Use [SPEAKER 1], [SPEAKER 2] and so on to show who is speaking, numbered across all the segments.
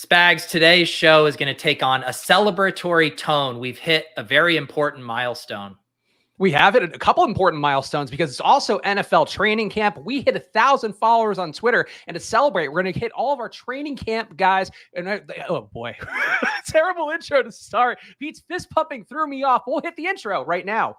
[SPEAKER 1] Spags, today's show is going to take on a celebratory tone. We've hit a very important milestone.
[SPEAKER 2] We have hit a couple important milestones because it's also NFL training camp. We hit 1,000 followers on Twitter, and to celebrate, we're going to hit all of our training camp guys. And oh boy, terrible intro to start. Pete's fist pumping threw me off. We'll hit the intro right now.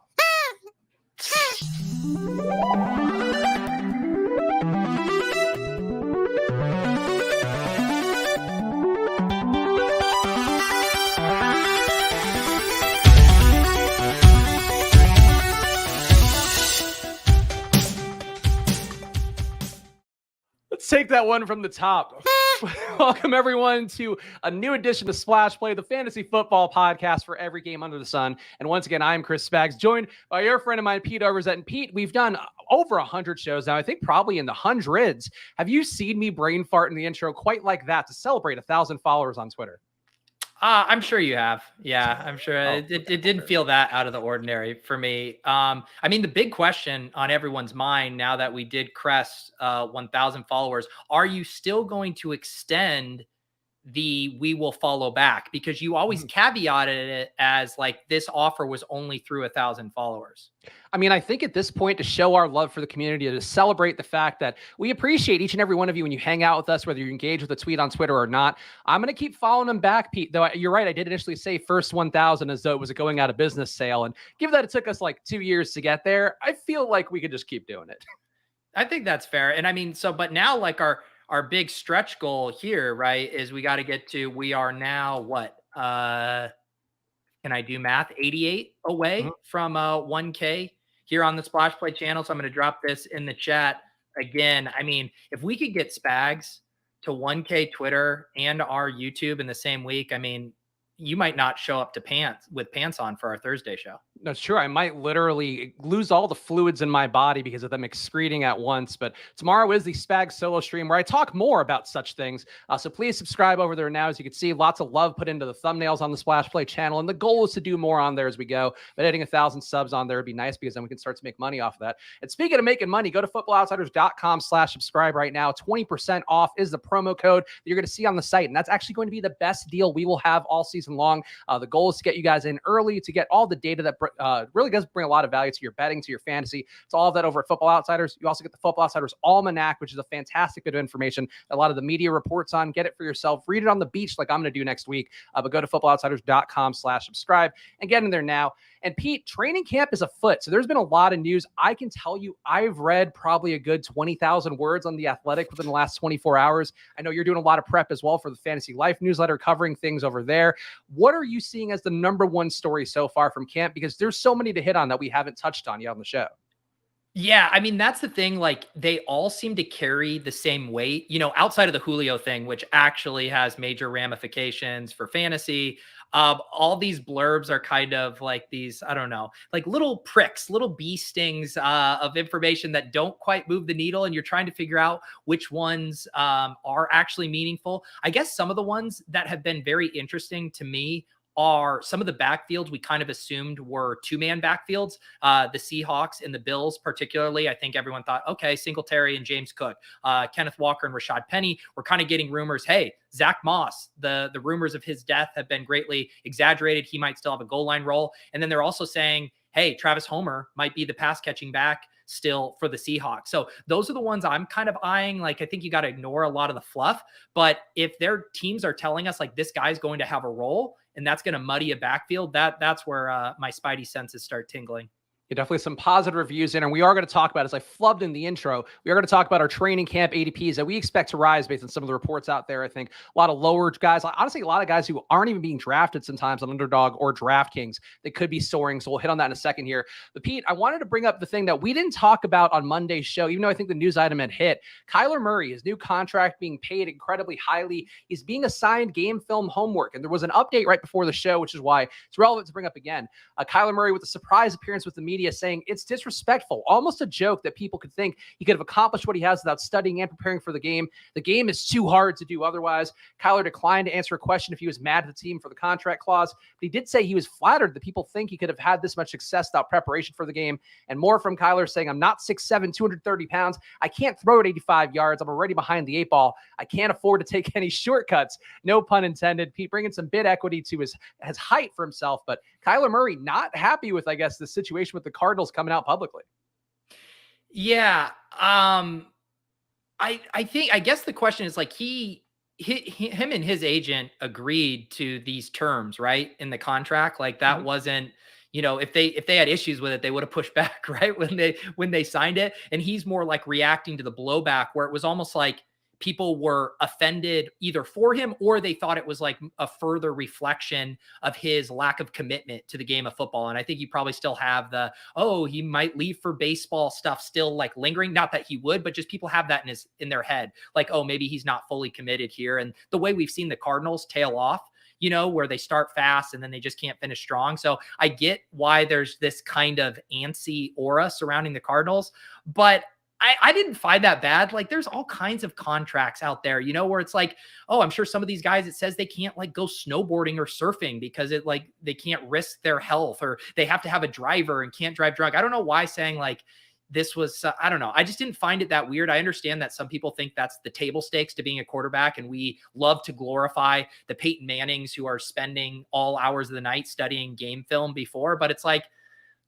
[SPEAKER 2] Let's take that one from the top. Welcome, everyone, to a new edition of Splash Play, the fantasy football podcast for every game under the sun. And once again, I'm Chris Spags, joined by your friend of mine, Pete Overzet. And Pete, we've done over 100 shows now, I think probably in the hundreds. Have you seen me brain fart in the intro quite like that to celebrate 1,000 followers on Twitter?
[SPEAKER 1] I'm sure you have. Yeah, I'm sure it didn't feel that out of the ordinary for me. I mean, the big question on everyone's mind now that we did crest 1,000 followers, are you still going to extend the "we will follow back"? Because you always caveated it as like this offer was only through 1,000 followers.
[SPEAKER 2] I mean, I think at this point, to show our love for the community, to celebrate the fact that we appreciate each and every one of you when you hang out with us, whether you engage with a tweet on Twitter or not. I'm going to keep following them back, Pete. Though you're right, I did initially say first 1,000 as though it was a going out of business sale. And given that it took us like 2 years to get there, I feel like we could just keep doing it.
[SPEAKER 1] I think that's fair. And I mean, but now like our big stretch goal here, right, is we got to get to, we are now what? Can I do math? 88 away from 1K here on the Splash Play channel. So I'm going to drop this in the chat again. I mean, if we could get Spags to 1K Twitter and our YouTube in the same week, I mean, you might not show up to pants on for our Thursday show.
[SPEAKER 2] That's true. I might literally lose all the fluids in my body because of them excreting at once. But tomorrow is the Spags solo stream where I talk more about such things. So please subscribe over there now. As you can see, lots of love put into the thumbnails on the Splash Play channel. And the goal is to do more on there as we go. But hitting 1,000 subs on there would be nice because then we can start to make money off of that. And speaking of making money, go to footballoutsiders.com/subscribe right now. 20% off is the promo code that you're going to see on the site. And that's actually going to be the best deal we will have all season long. The goal is to get you guys in early to get all the data that really does bring a lot of value to your betting, to your fantasy. It's all of that over at Football Outsiders. You also get the Football Outsiders Almanac, which is a fantastic bit of information a lot of the media reports on. Get it for yourself. Read it on the beach like I'm going to do next week. But go to footballoutsiders.com/subscribe and get in there now. And Pete, training camp is afoot. So there's been a lot of news. I can tell you I've read probably a good 20,000 words on The Athletic within the last 24 hours. I know you're doing a lot of prep as well for the Fantasy Life newsletter, covering things over there. What are you seeing as the number one story so far from camp? Because there's so many to hit on that we haven't touched on yet on the show.
[SPEAKER 1] Yeah, I mean, that's the thing. Like, they all seem to carry the same weight, you know, outside of the Julio thing, which actually has major ramifications for fantasy. All these blurbs are kind of like these, I don't know, like little pricks, little bee stings of information that don't quite move the needle. And you're trying to figure out which ones are actually meaningful. I guess some of the ones that have been very interesting to me are some of the backfields we kind of assumed were two-man backfields. The Seahawks and the Bills particularly, I think everyone thought, okay, Singletary and James Cook, Kenneth Walker and Rashad Penny. We're kind of getting rumors, hey, Zach Moss, the rumors of his death have been greatly exaggerated. He might still have a goal line role. And then they're also saying, hey, Travis Homer might be the pass catching back still for the Seahawks. So those are the ones I'm kind of eyeing. Like, I think you got to ignore a lot of the fluff, but if their teams are telling us like this guy's going to have a role and that's going to muddy a backfield, that's where my spidey senses start tingling.
[SPEAKER 2] Definitely some positive reviews in, and we are going to talk about, as I flubbed in the intro, we are going to talk about our training camp ADPs that we expect to rise based on some of the reports out there. I think a lot of lower guys, honestly, a lot of guys who aren't even being drafted sometimes on Underdog or DraftKings, they could be soaring. So we'll hit on that in a second here. But Pete, I wanted to bring up the thing that we didn't talk about on Monday's show, even though I think the news item had hit. Kyler Murray, his new contract being paid incredibly highly. He's being assigned game film homework. And there was an update right before the show, which is why it's relevant to bring up again. Kyler Murray with a surprise appearance with the media media saying it's disrespectful, almost a joke that people could think he could have accomplished what he has without studying and preparing for the game. The game is too hard to do otherwise. Kyler declined to answer a question if he was mad at the team for the contract clause, but he did say he was flattered that people think he could have had this much success without preparation for the game. And more from Kyler saying, I'm not 6'7", 230 pounds. I can't throw it 85 yards. I'm already behind the 8-ball. I can't afford to take any shortcuts. No pun intended. Pete bringing some bid equity to his height for himself, but Kyler Murray not happy with, I guess, the situation with the Cardinals coming out publicly.
[SPEAKER 1] Yeah. I guess the question is like him and his agent agreed to these terms, right? In the contract. Like that wasn't, if they had issues with it, they would have pushed back, right? When they signed it. And he's more like reacting to the blowback where it was almost like people were offended either for him or they thought it was like a further reflection of his lack of commitment to the game of football. And I think you probably still have he might leave for baseball stuff still like lingering. Not that he would, but just people have that in their head. Like, oh, maybe he's not fully committed here. And the way we've seen the Cardinals tail off, where they start fast and then they just can't finish strong. So I get why there's this kind of antsy aura surrounding the Cardinals, but I didn't find that bad. Like there's all kinds of contracts out there, where it's like, oh, I'm sure some of these guys, it says they can't like go snowboarding or surfing because they can't risk their health or they have to have a driver and can't drive drunk. I don't know why saying like this was, I don't know. I just didn't find it that weird. I understand that some people think that's the table stakes to being a quarterback. And we love to glorify the Peyton Mannings who are spending all hours of the night studying game film before, but it's like,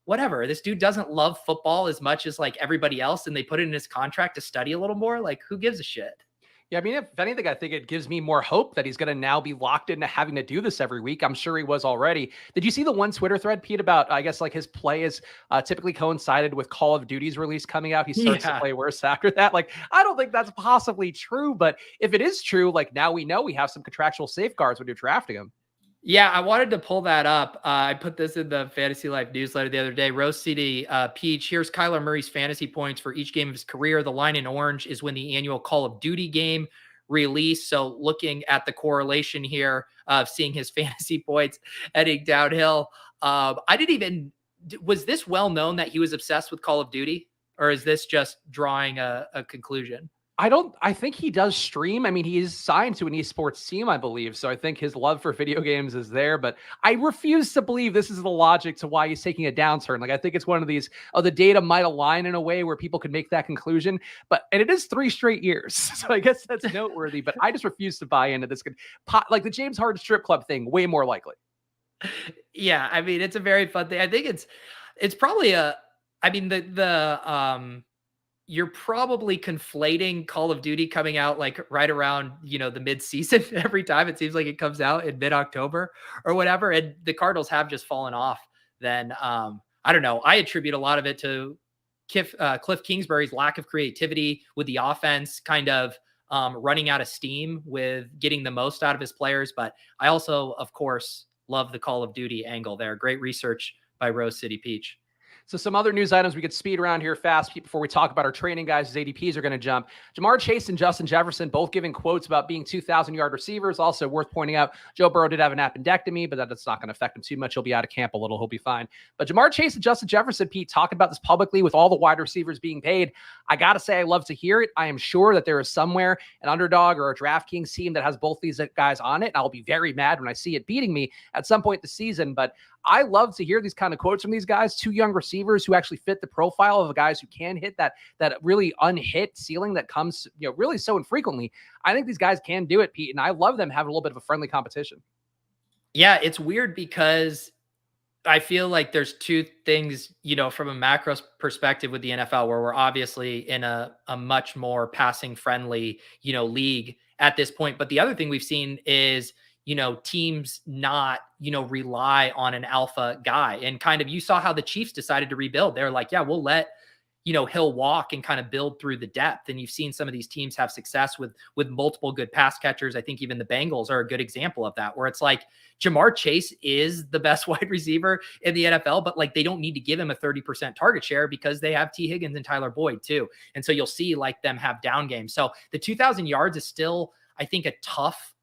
[SPEAKER 1] whatever. This dude doesn't love football as much as like everybody else. And they put it in his contract to study a little more. Like who gives a shit?
[SPEAKER 2] Yeah, I mean, if anything, I think it gives me more hope that he's going to now be locked into having to do this every week. I'm sure he was already. Did you see the one Twitter thread, Pete, about, I guess, like his play is typically coincided with Call of Duty's release coming out? He starts to play worse after that. Like, I don't think that's possibly true. But if it is true, like now we know we have some contractual safeguards when you're drafting him.
[SPEAKER 1] Yeah, I wanted to pull that up. I put this in the Fantasy Life newsletter the other day. Rose City Peach, here's Kyler Murray's fantasy points for each game of his career. The line in orange is when the annual Call of Duty game released. So looking at the correlation here of seeing his fantasy points heading downhill. Was this well known that he was obsessed with Call of Duty? Or is this just drawing a conclusion?
[SPEAKER 2] I think he does stream. I mean, he is signed to an esports team, I believe. So I think his love for video games is there, but I refuse to believe this is the logic to why he's taking a downturn. Like, I think it's one of these, the data might align in a way where people could make that conclusion, and it is 3 straight years. So I guess that's noteworthy, but I just refuse to buy into this. Like the James Harden strip club thing, way more likely.
[SPEAKER 1] Yeah. I mean, it's a very fun thing. I think it's probably you're probably conflating Call of Duty coming out like right around, the mid-season every time. It seems like it comes out in mid-October or whatever. And the Cardinals have just fallen off. Then I don't know. I attribute a lot of it to Cliff Kingsbury's lack of creativity with the offense kind of running out of steam with getting the most out of his players. But I also, of course, love the Call of Duty angle there. Great research by Rose City Peach.
[SPEAKER 2] So some other news items we could speed around here fast before we talk about our training guys as ADPs are going to jump. Jamar Chase and Justin Jefferson both giving quotes about being 2,000-yard receivers. Also worth pointing out, Joe Burrow did have an appendectomy, but that's not going to affect him too much. He'll be out of camp a little. He'll be fine. But Jamar Chase and Justin Jefferson, Pete, talking about this publicly with all the wide receivers being paid. I got to say, I love to hear it. I am sure that there is somewhere an underdog or a DraftKings team that has both these guys on it. And I'll be very mad when I see it beating me at some point this season. But I love to hear these kind of quotes from these guys, 2 young receivers who actually fit the profile of the guys who can hit that really unhit ceiling that comes, really so infrequently. I think these guys can do it, Pete, and I love them having a little bit of a friendly competition.
[SPEAKER 1] Yeah, it's weird because I feel like there's 2 things, from a macro perspective with the NFL where we're obviously in a much more passing friendly, league at this point. But the other thing we've seen is, teams not, rely on an alpha guy. And kind of, you saw how the Chiefs decided to rebuild. They're like, yeah, we'll let, Hill walk and kind of build through the depth. And you've seen some of these teams have success with multiple good pass catchers. I think even the Bengals are a good example of that, where it's like Jamar Chase is the best wide receiver in the NFL, but like they don't need to give him a 30% target share because they have T Higgins and Tyler Boyd too. And so you'll see like them have down games. So the 2,000 yards is still, I think, a tough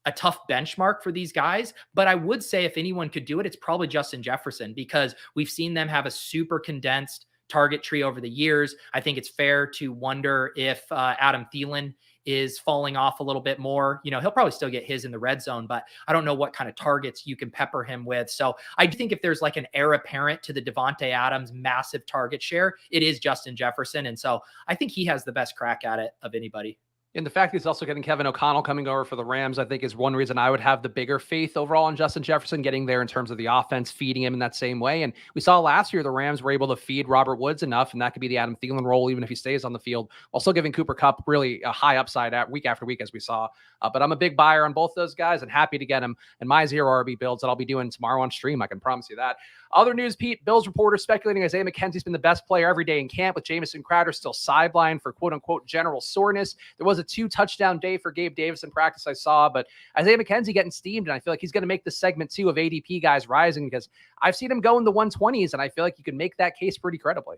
[SPEAKER 1] a tough benchmark for these guys. But I would say if anyone could do it, it's probably Justin Jefferson, because we've seen them have a super condensed target tree over the years. I think it's fair to wonder if Adam Thielen is falling off a little bit more. He'll probably still get his in the red zone, but I don't know what kind of targets you can pepper him with. So I do think if there's like an heir apparent to the Devontae Adams massive target share, it is Justin Jefferson. And so I think he has the best crack at it of anybody.
[SPEAKER 2] And the fact that he's also getting Kevin O'Connell coming over for the Rams, I think, is one reason I would have the bigger faith overall in Justin Jefferson getting there in terms of the offense, feeding him in that same way. And we saw last year the Rams were able to feed Robert Woods enough, and that could be the Adam Thielen role, even if he stays on the field, also giving Cooper Kupp really a high upside at week after week, as we saw. But I'm a big buyer on both those guys and happy to get them in my zero RB builds that I'll be doing tomorrow on stream. I can promise you that. Other news, Pete, Bills reporters speculating Isaiah McKenzie's been the best player every day in camp, with Jamison Crowder still sidelined for quote-unquote general soreness. There was a 2-touchdown day for Gabe Davis in practice I saw, but Isaiah McKenzie getting steamed, and I feel like he's going to make the segment 2 of ADP guys rising, because I've seen him go in the 120s, and I feel like you can make that case pretty credibly.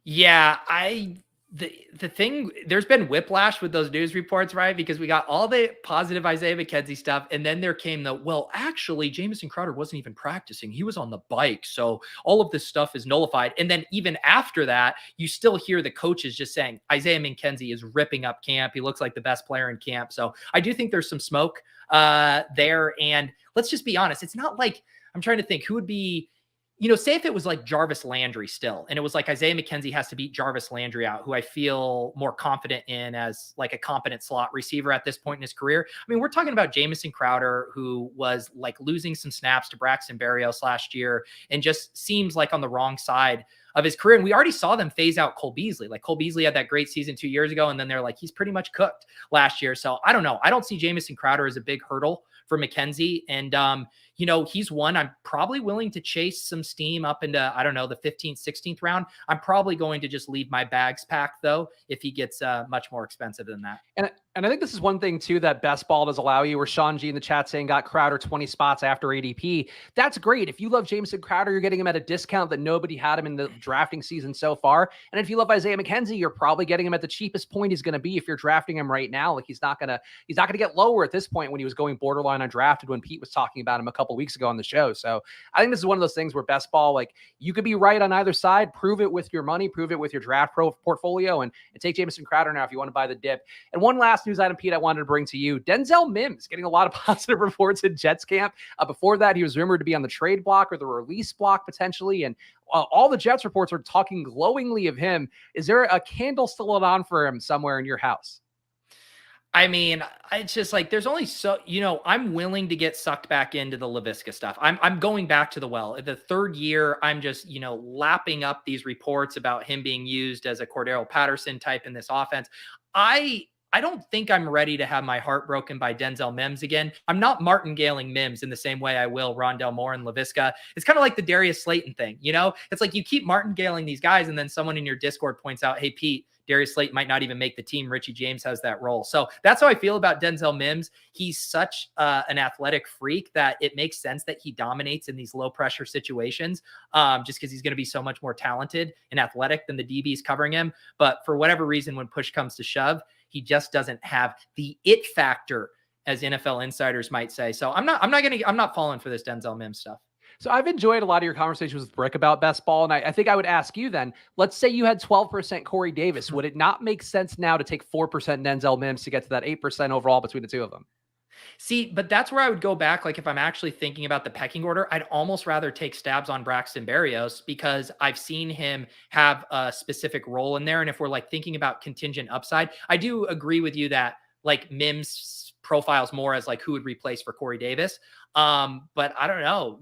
[SPEAKER 1] Yeah, the thing, there's been whiplash with those news reports, right? Because we got all the positive Isaiah McKenzie stuff, and then there came the, well, actually, Jamison Crowder wasn't even practicing. He was on the bike. So all of this stuff is nullified. And then even after that, you still hear the coaches just saying, Isaiah McKenzie is ripping up camp. He looks like the best player in camp. So I do think there's some smoke there. And let's just be honest. It's not like, I'm trying to think who would be, say if it was like Jarvis Landry still, and it was like Isaiah McKenzie has to beat Jarvis Landry out, who I feel more confident in as like a competent slot receiver at this point in his career. I mean, we're talking about Jamison Crowder, who was like losing some snaps to Braxton Berrios last year and just seems like on the wrong side of his career. And we already saw them phase out Cole Beasley. Like Cole Beasley had that great season 2 years ago, and then they're like, he's pretty much cooked last year. So I don't know. I don't see Jamison Crowder as a big hurdle for McKenzie. And, he's one I'm probably willing to chase some steam up into, I don't know, the 15th, 16th round. I'm probably going to just leave my bags packed, though, if he gets much more expensive than that.
[SPEAKER 2] And I think this is one thing, too, that Best Ball does allow you, where Sean G in the chat saying got Crowder 20 spots after ADP. That's great. If you love Jamison Crowder, you're getting him at a discount that nobody had him in the drafting season so far. And if you love Isaiah McKenzie, you're probably getting him at the cheapest point he's going to be if you're drafting him right now. Like he's not going to get lower at this point when he was going borderline undrafted when Pete was talking about him a couple weeks ago on the show. So I think this is one of those things where Best Ball, like you could be right on either side, prove it with your money, prove it with your draft portfolio, and take Jamison Crowder now if you want to buy the dip. And one last news item, Pete, I wanted to bring to you. Denzel Mims getting a lot of positive reports in Jets camp. Before that, he was rumored to be on the trade block or the release block potentially. And all the Jets reports are talking glowingly of him. Is there a candle still lit on for him somewhere in your house?
[SPEAKER 1] I mean, it's just like, there's only so, I'm willing to get sucked back into the LaVisca stuff. I'm going back to the well. The third year, I'm just, lapping up these reports about him being used as a Cordero Patterson type in this offense. I don't think I'm ready to have my heart broken by Denzel Mims again. I'm not martingaling Mims in the same way I will Rondell Moore and LaVisca. It's kind of like the Darius Slayton thing, It's like you keep martingaling these guys, and then someone in your Discord points out, hey, Pete, Darius Slayton might not even make the team. Richie James has that role. So that's how I feel about Denzel Mims. He's such an athletic freak that it makes sense that he dominates in these low pressure situations, just because he's going to be so much more talented and athletic than the DBs covering him. But for whatever reason, when push comes to shove, he just doesn't have the it factor, as NFL insiders might say. So I'm not falling for this Denzel Mims stuff.
[SPEAKER 2] So I've enjoyed a lot of your conversations with Brick about Best Ball, and I think I would ask you then, let's say you had 12% Corey Davis. Would it not make sense now to take 4% Denzel Mims to get to that 8% overall between the two of them?
[SPEAKER 1] See, but that's where I would go back. Like if I'm actually thinking about the pecking order, I'd almost rather take stabs on Braxton Berrios, because I've seen him have a specific role in there. And if we're like thinking about contingent upside, I do agree with you that like Mims profiles more as like who would replace for Corey Davis. But I don't know.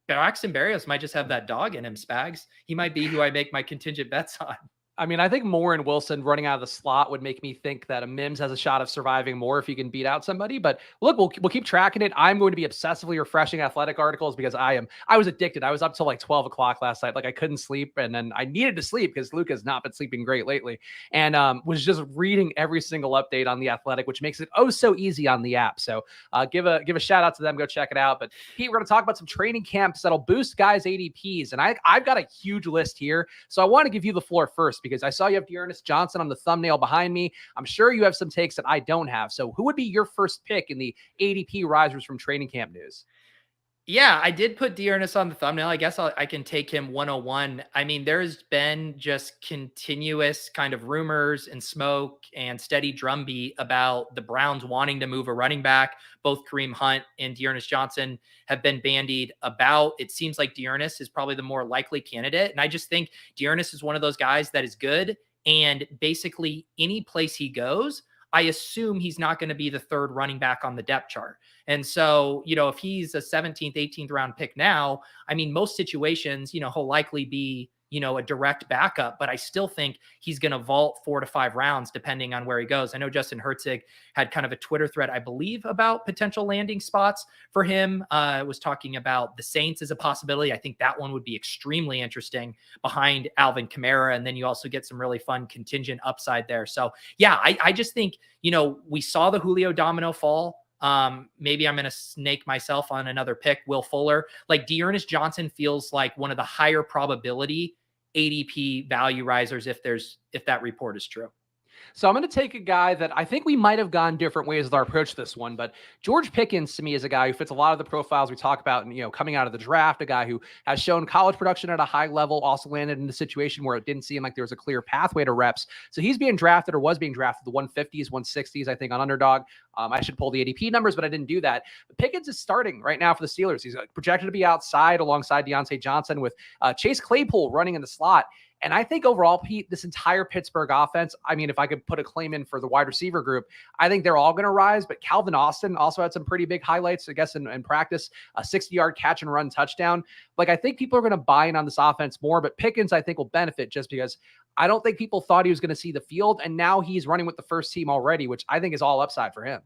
[SPEAKER 1] Braxton Berrios might just have that dog in him, Spags. He might be who I make my contingent bets on.
[SPEAKER 2] I mean, I think Moore and Wilson running out of the slot would make me think that a Mims has a shot of surviving more if he can beat out somebody. But look, we'll keep tracking it. I'm going to be obsessively refreshing athletic articles because I was addicted. I was up till like 12 o'clock last night. Like I couldn't sleep. And then I needed to sleep because Luke has not been sleeping great lately. And was just reading every single update on the Athletic, which makes it oh so easy on the app. So give a shout out to them. Go check it out. But Pete, we're going to talk about some training camps that'll boost guys' ADPs. And I've got a huge list here. So I want to give you the floor first, because I saw you have Dearness Johnson on the thumbnail behind me. I'm sure you have some takes that I don't have. So who would be your first pick in the ADP risers from training camp news?
[SPEAKER 1] Yeah, I did put Dearness on the thumbnail. I guess I can take him 101. I mean, there's been just continuous kind of rumors and smoke and steady drumbeat about the Browns wanting to move a running back. Both Kareem Hunt and Dearness Johnson have been bandied about. It seems like Dearness is probably the more likely candidate. And I just think Dearness is one of those guys that is good. And basically, any place he goes, I assume he's not going to be the third running back on the depth chart. And so, if he's a 17th, 18th round pick now, I mean, most situations, he'll likely be, a direct backup, but I still think he's going to vault 4 to 5 rounds depending on where he goes. I know Justin Herzig had kind of a Twitter thread, I believe, about potential landing spots for him. Was talking about the Saints as a possibility. I think that one would be extremely interesting behind Alvin Kamara. And then you also get some really fun contingent upside there. So yeah, I just think, we saw the Julio domino fall. Maybe I'm going to snake myself on another pick, Will Fuller. Like Dearness Johnson feels like one of the higher probability ADP value risers if that report is true.
[SPEAKER 2] So I'm going to take a guy that I think we might have gone different ways with our approach to this one, but George Pickens to me is a guy who fits a lot of the profiles we talk about, and coming out of the draft, a guy who has shown college production at a high level, also landed in a situation where it didn't seem like there was a clear pathway to reps. So he's being drafted or was being drafted the 150s, 160s, I think, on underdog. I should pull the ADP numbers, but I didn't do that. But Pickens is starting right now for the Steelers. He's projected to be outside alongside Deontay Johnson with Chase Claypool running in the slot. And I think overall, Pete, this entire Pittsburgh offense, I mean, if I could put a claim in for the wide receiver group, I think they're all going to rise. But Calvin Austin also had some pretty big highlights, I guess, in practice, a 60-yard catch and run touchdown. Like, I think people are going to buy in on this offense more, but Pickens, I think, will benefit just because I don't think people thought he was going to see the field. And now he's running with the first team already, which I think is all upside for him.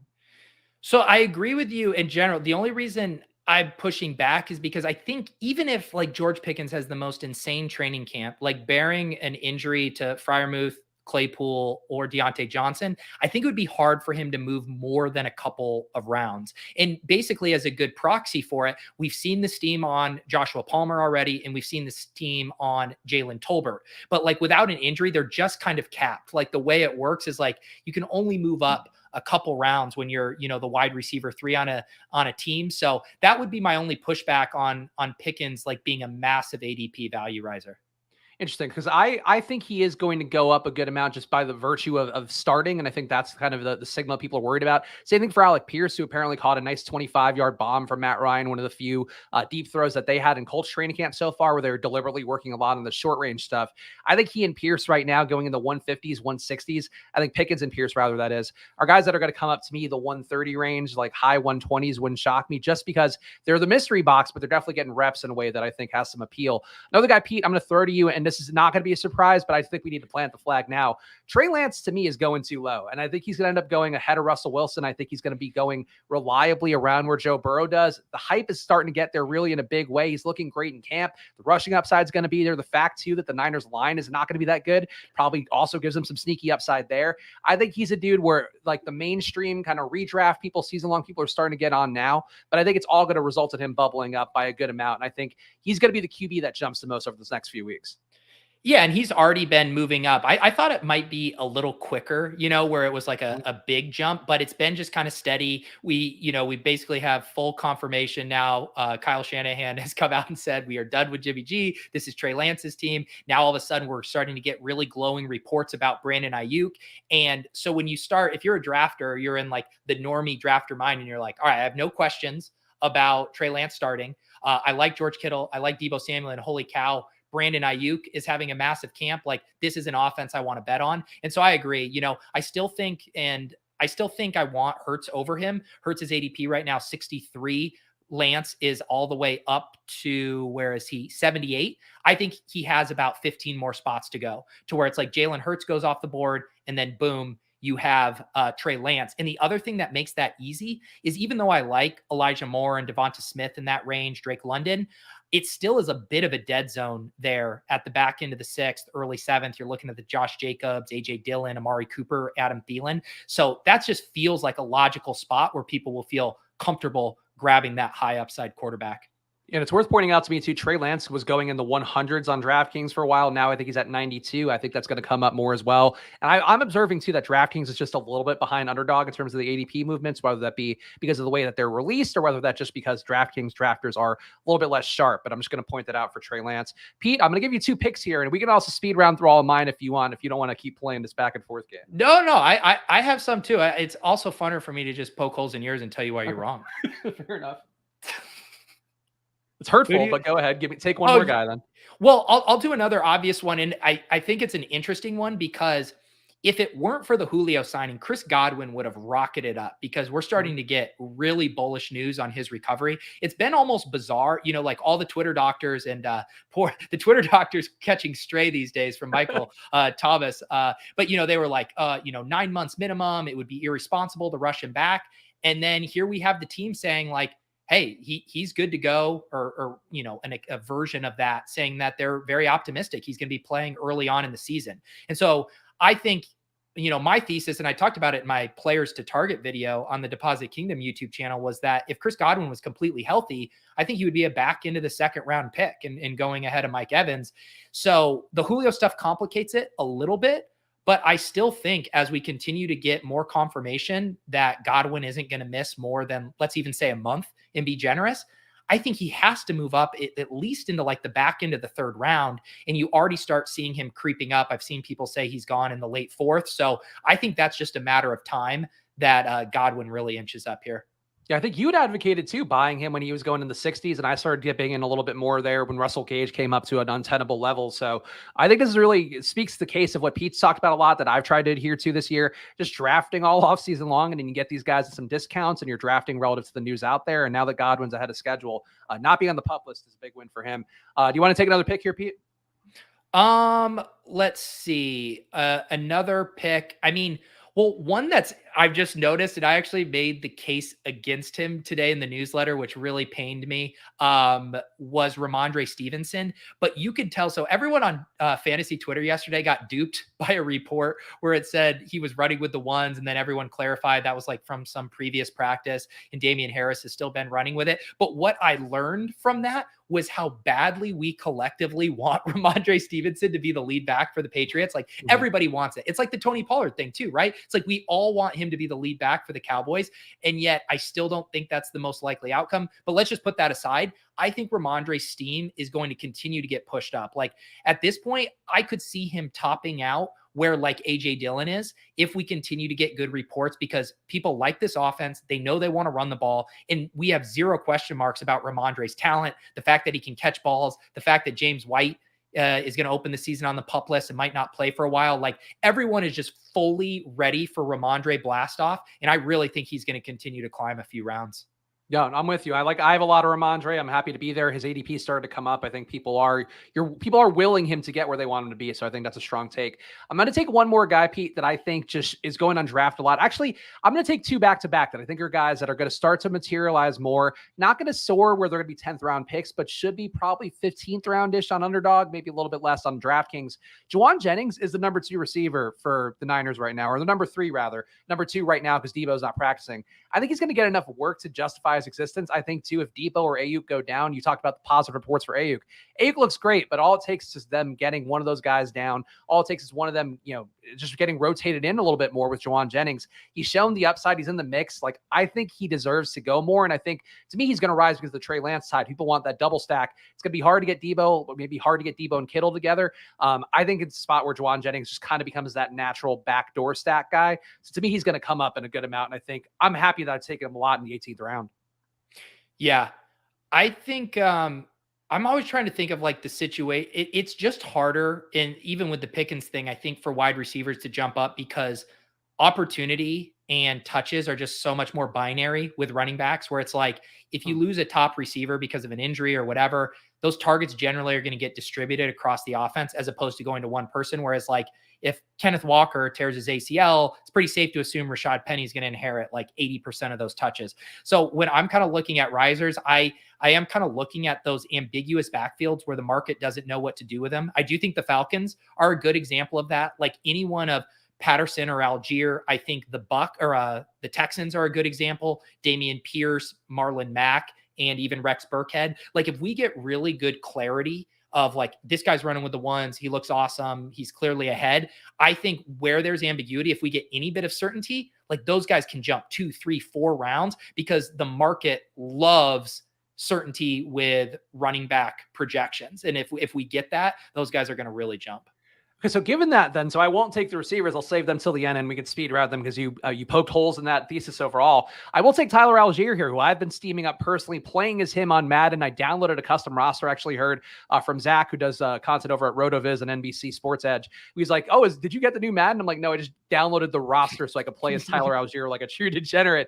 [SPEAKER 1] So I agree with you in general. The only reason I'm pushing back is because I think even if like George Pickens has the most insane training camp, like bearing an injury to Freiermuth, Claypool, or Deontay Johnson, I think it would be hard for him to move more than a couple of rounds. And basically, as a good proxy for it, we've seen this team on Joshua Palmer already, and we've seen this team on Jalen Tolbert. But like without an injury, they're just kind of capped. Like the way it works is like you can only move up a couple rounds when you're, the wide receiver 3 on a team. So that would be my only pushback on Pickens, like being a massive ADP value riser.
[SPEAKER 2] Interesting, because I think he is going to go up a good amount just by the virtue of starting, and I think that's kind of the signal people are worried about. Same thing for Alec Pierce, who apparently caught a nice 25-yard bomb from Matt Ryan, one of the few deep throws that they had in Colts training camp so far, where they were deliberately working a lot on the short-range stuff. I think he and Pierce right now going in the 150s, 160s, I think Pickens and Pierce, rather, that is, are guys that are going to come up to me the 130 range, like high 120s wouldn't shock me, just because they're the mystery box, but they're definitely getting reps in a way that I think has some appeal. Another guy, Pete, I'm going to throw to you, and this is not going to be a surprise, but I think we need to plant the flag now. Trey Lance to me is going too low, and I think he's going to end up going ahead of Russell Wilson. I think he's going to be going reliably around where Joe Burrow does. The hype is starting to get there really in a big way. He's looking great in camp. The rushing upside is going to be there. The fact too that the Niners line is not going to be that good probably also gives him some sneaky upside there. I think he's a dude where like the mainstream kind of redraft people, season long people are starting to get on now, but I think it's all going to result in him bubbling up by a good amount. And I think he's going to be the QB that jumps the most over this next few weeks.
[SPEAKER 1] Yeah, and he's already been moving up. I thought it might be a little quicker, where it was like a big jump, but it's been just kind of steady. We basically have full confirmation now. Kyle Shanahan has come out and said, we are done with Jimmy G. This is Trey Lance's team. Now, all of a sudden, we're starting to get really glowing reports about Brandon Ayuk. And so when you start, if you're a drafter, you're in like the normie drafter mind, and you're like, all right, I have no questions about Trey Lance starting. I like George Kittle. I like Deebo Samuel, and holy cow, Brandon Ayuk is having a massive camp. Like, this is an offense I want to bet on. And so I agree. I still think I want Hurts over him. Hurts is ADP right now 63. Lance is all the way up to, where is he? 78. I think he has about 15 more spots to go to where it's like Jalen Hurts goes off the board, and then boom, you have Trey Lance. And the other thing that makes that easy is, even though I like Elijah Moore and Devonta Smith in that range, Drake London, it still is a bit of a dead zone there at the back end of the 6th, early 7th. You're looking at the Josh Jacobs, AJ Dillon, Amari Cooper, Adam Thielen. So that just feels like a logical spot where people will feel comfortable grabbing that high upside quarterback.
[SPEAKER 2] And it's worth pointing out to me too, Trey Lance was going in the 100s on DraftKings for a while. Now I think he's at 92. I think that's going to come up more as well. And I'm observing too that DraftKings is just a little bit behind underdog in terms of the ADP movements, whether that be because of the way that they're released or whether that's just because DraftKings drafters are a little bit less sharp. But I'm just going to point that out for Trey Lance. Pete, I'm going to give you 2 picks here, and we can also speed round through all of mine if you want, if you don't want to keep playing this back and forth game.
[SPEAKER 1] No, I have some too. It's also funner for me to just poke holes in yours and tell you why you're wrong.
[SPEAKER 2] Fair enough. It's hurtful, but go ahead. Take one more guy then.
[SPEAKER 1] Well, I'll do another obvious one. And I think it's an interesting one because if it weren't for the Julio signing, Chris Godwin would have rocketed up because we're starting to get really bullish news on his recovery. It's been almost bizarre, like all the Twitter doctors and the Twitter doctors catching stray these days from Michael Thomas. But, they were like, 9 months minimum. It would be irresponsible to rush him back. And then here we have the team saying like, hey, he's good to go, or a version of that, saying that they're very optimistic he's going to be playing early on in the season. And so I think, my thesis, and I talked about it in my players to target video on the Deposit Kingdom YouTube channel, was that if Chris Godwin was completely healthy, I think he would be a back into the second round pick and going ahead of Mike Evans. So the Julio stuff complicates it a little bit. But I still think as we continue to get more confirmation that Godwin isn't going to miss more than, let's even say, a month and be generous, I think he has to move up at least into like the back end of the third round. And you already start seeing him creeping up. I've seen people say he's gone in the late fourth. So I think that's just a matter of time that Godwin really inches up here.
[SPEAKER 2] Yeah, I think you'd advocated too buying him when he was going in the 60s, and I started dipping in a little bit more there when Russell Gage came up to an untenable level. So I think this is really speaks to the case of what Pete's talked about a lot that I've tried to adhere to this year, just drafting all off season long, and then you get these guys at some discounts and you're drafting relative to the news out there. And now that Godwin's ahead of schedule, not being on the pup list is a big win for him. Do you want to take another pick here, Pete?
[SPEAKER 1] Let's see. Another pick. Well, one that's I've just noticed, and I actually made the case against him today in the newsletter, which really pained me, was Randre Stevenson. But you could tell, so everyone on fantasy Twitter yesterday got duped by a report where it said he was running with the ones, and then everyone clarified that was like from some previous practice, and Damian Harris has still been running with it. But what I learned from that was how badly we collectively want Randre Stevenson to be the lead back for the Patriots. Like everybody wants it. It's like the Tony Pollard thing too, right? It's like we all want him to be the lead back for the Cowboys. And yet I still don't think that's the most likely outcome. But let's just put that aside. I think Ramondre's steam is going to continue to get pushed up. Like at this point, I could see him topping out where like AJ Dillon is if we continue to get good reports, because people like this offense. They know they want to run the ball. And we have zero question marks about Ramondre's talent, the fact that he can catch balls, the fact that James White is going to open the season on the pup list and might not play for a while. Like everyone is just fully ready for Rhamondre Blastoff. And I really think he's going to continue to climb a few rounds.
[SPEAKER 2] Yeah, I'm with you. I have a lot of Rhamondre. I'm happy to be there. His ADP started to come up. I think people are willing him to get where they want him to be. So I think that's a strong take. I'm going to take one more guy, Pete, that I think just is going undrafted a lot. Actually, I'm going to take 2 back-to-back that I think are guys that are going to start to materialize more. Not going to soar where they're going to be 10th round picks, but should be probably 15th round-ish on underdog, maybe a little bit less on DraftKings. Juwan Jennings is the number 2 receiver for the Niners right now, or the number 3 rather. Number 2 right now because Debo's not practicing. I think he's going to get enough work to justify his existence. I think too, if Debo or Ayuk go down, you talked about the positive reports for Ayuk. Ayuk looks great, but all it takes is them getting one of those guys down. All it takes is one of them, just getting rotated in a little bit more with Juwan Jennings. He's shown the upside. He's in the mix. Like, I think he deserves to go more. And I think to me, he's going to rise because of the Trey Lance side. People want that double stack. It's going to be hard to get Debo, but maybe hard to get Debo and Kittle together. I think it's a spot where Juwan Jennings just kind of becomes that natural backdoor stack guy. So to me, he's going to come up in a good amount. And I think I'm happy that I've taken him a lot in the 18th round.
[SPEAKER 1] Yeah, I think I'm always trying to think of like the situation. It's just harder. And even with the Pickens thing, I think for wide receivers to jump up because opportunity and touches are just so much more binary with running backs, where it's like, if you lose a top receiver because of an injury or whatever, those targets generally are going to get distributed across the offense as opposed to going to one person. Whereas like if Kenneth Walker tears his ACL, it's pretty safe to assume Rashad Penny is going to inherit like 80% of those touches. So when I'm kind of looking at risers, I am kind of looking at those ambiguous backfields where the market doesn't know what to do with them. I do think the Falcons are a good example of that. Like any one of Patterson or Algier, I think the Texans are a good example. Damian Pierce, Marlon Mack, and even Rex Burkhead. Like if we get really good clarity of like, this guy's running with the ones, he looks awesome, he's clearly ahead. I think where there's ambiguity, if we get any bit of certainty, like those guys can jump 2, 3, 4 rounds because the market loves certainty with running back projections. And if we get that, those guys are going to really jump.
[SPEAKER 2] Okay, so given that then, so I won't take the receivers. I'll save them till the end and we can speed around them because you poked holes in that thesis overall. I will take Tyler Algier here, who I've been steaming up personally, playing as him on Madden. I downloaded a custom roster. Actually heard from Zach, who does content over at RotoViz and NBC Sports Edge. He's like, oh, did you get the new Madden? I'm like, no, I just downloaded the roster so I could play as Tyler Algier like a true degenerate.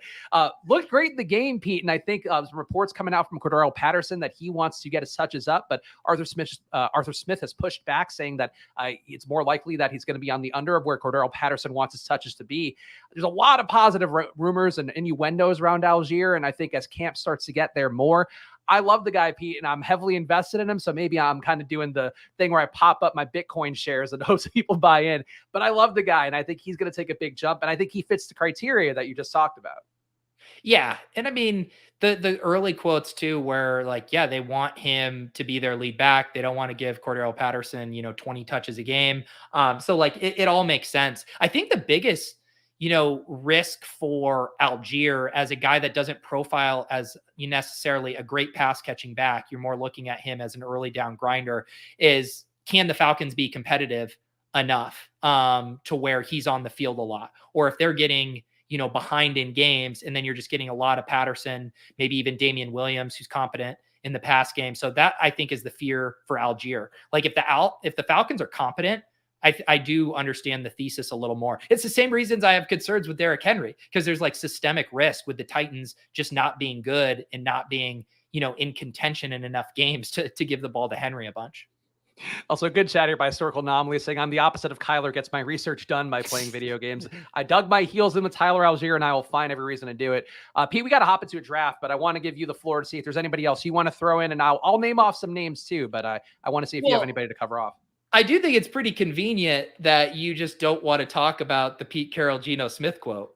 [SPEAKER 2] Looked great in the game, Pete, and I think some reports coming out from Cordarrelle Patterson that he wants to get his touches up, but Arthur Smith has pushed back, saying that it's more likely that he's going to be on the under of where Cordarrelle Patterson wants his touches to be. There's a lot of positive rumors and innuendos around Algier, and I think as camp starts to get there more, I love the guy, Pete, and I'm heavily invested in him. So maybe I'm kind of doing the thing where I pop up my Bitcoin shares and hope people buy in. But I love the guy, and I think he's going to take a big jump. And I think he fits the criteria that you just talked about.
[SPEAKER 1] Yeah. And I mean, the early quotes too, where like, yeah, they want him to be their lead back. They don't want to give Cordarrelle Patterson, 20 touches a game. So like it all makes sense. I think the biggest, risk for Algier as a guy that doesn't profile as necessarily a great pass catching back, you're more looking at him as an early down grinder, is can the Falcons be competitive enough to where he's on the field a lot? Or if they're getting, behind in games, and then you're just getting a lot of Patterson, maybe even Damian Williams, who's competent in the pass game. So that I think is the fear for Algier. Like if the Falcons are competent, I do understand the thesis a little more. It's the same reasons I have concerns with Derrick Henry, because there's like systemic risk with the Titans just not being good and not being, in contention in enough games to give the ball to Henry a bunch.
[SPEAKER 2] Also, good chat here by Historical Anomaly saying, I'm the opposite of Kyler, gets my research done by playing video games. I dug my heels in with Tyler Algier, and I will find every reason to do it. Pete, we got to hop into a draft, but I want to give you the floor to see if there's anybody else you want to throw in, and I'll name off some names too, but I want to see if you have anybody to cover off.
[SPEAKER 1] I do think it's pretty convenient that you just don't want to talk about the Pete Carroll, Geno Smith quote.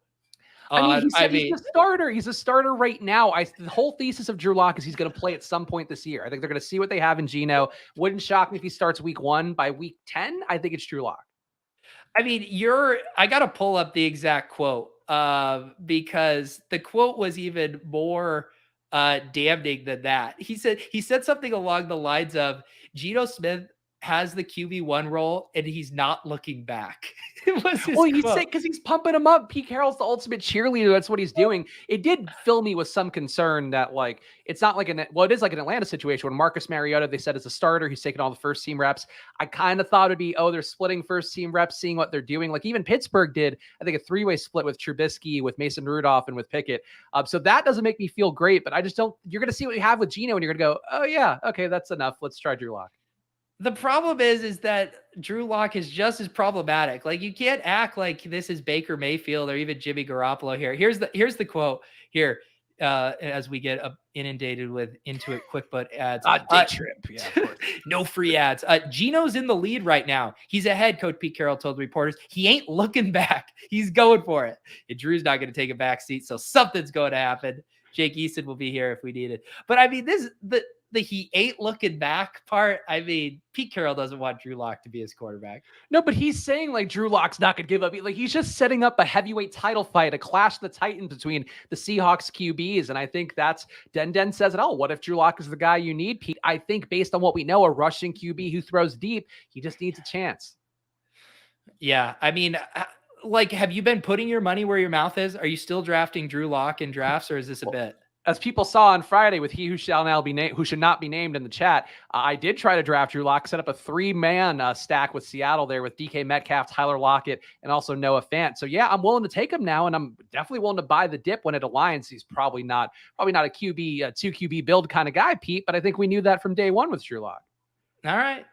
[SPEAKER 2] He's a starter. He's a starter right now. The whole thesis of Drew Lock is he's going to play at some point this year. I think they're going to see what they have in Geno. Wouldn't shock me if he starts week 1. By week 10, I think it's Drew Lock.
[SPEAKER 1] I mean, I got to pull up the exact quote because the quote was even more damning than that. He said something along the lines of, Geno Smith has the QB1 role and he's not looking back. It was his
[SPEAKER 2] he's saying because he's pumping him up. Pete Carroll's the ultimate cheerleader. That's what he's doing. It did fill me with some concern that like it's not like it is like an Atlanta situation when Marcus Mariota, they said, is a starter. He's taking all the first team reps. I kind of thought it'd be, they're splitting first team reps, seeing what they're doing. Like even Pittsburgh did, I think, a 3-way split with Trubisky, with Mason Rudolph, and with Pickett. So that doesn't make me feel great, but I just don't. You're going to see what you have with Geno, and you're going to go, oh yeah, okay, that's enough. Let's try Drew Lock.
[SPEAKER 1] The problem is that Drew Lock is just as problematic. Like you can't act like this is Baker Mayfield or even Jimmy Garoppolo here. Here's the quote here as we get inundated with Intuit QuickBook ads.
[SPEAKER 2] Day trip. Yeah, of course.
[SPEAKER 1] No free ads. Geno's in the lead right now. He's ahead, Coach Pete Carroll told reporters. He ain't looking back. He's going for it. And Drew's not going to take a back seat, so something's going to happen. Jake Easton will be here if we need it. But I mean, the he ain't looking back part. I mean, Pete Carroll doesn't want Drew Lock to be his quarterback.
[SPEAKER 2] No, but he's saying like Drew Lock's not going to give up. Like he's just setting up a heavyweight title fight, a clash of the Titans between the Seahawks QBs. And I think that's Den says it all. What if Drew Lock is the guy you need, Pete? I think based on what we know, a rushing QB who throws deep, he just needs a chance.
[SPEAKER 1] Yeah. I mean, like, have you been putting your money where your mouth is? Are you still drafting Drew Lock in drafts, or is this a bit?
[SPEAKER 2] As people saw on Friday with he who shall now be named, who should not be named in the chat, I did try to draft Drew Lock, set up a 3-man stack with Seattle there with DK Metcalf, Tyler Lockett, and also Noah Fant. So yeah, I'm willing to take him now, and I'm definitely willing to buy the dip when it aligns. He's probably not a QB, 2 QB build kind of guy, Pete, but I think we knew that from day one with Drew Lock.
[SPEAKER 1] All right.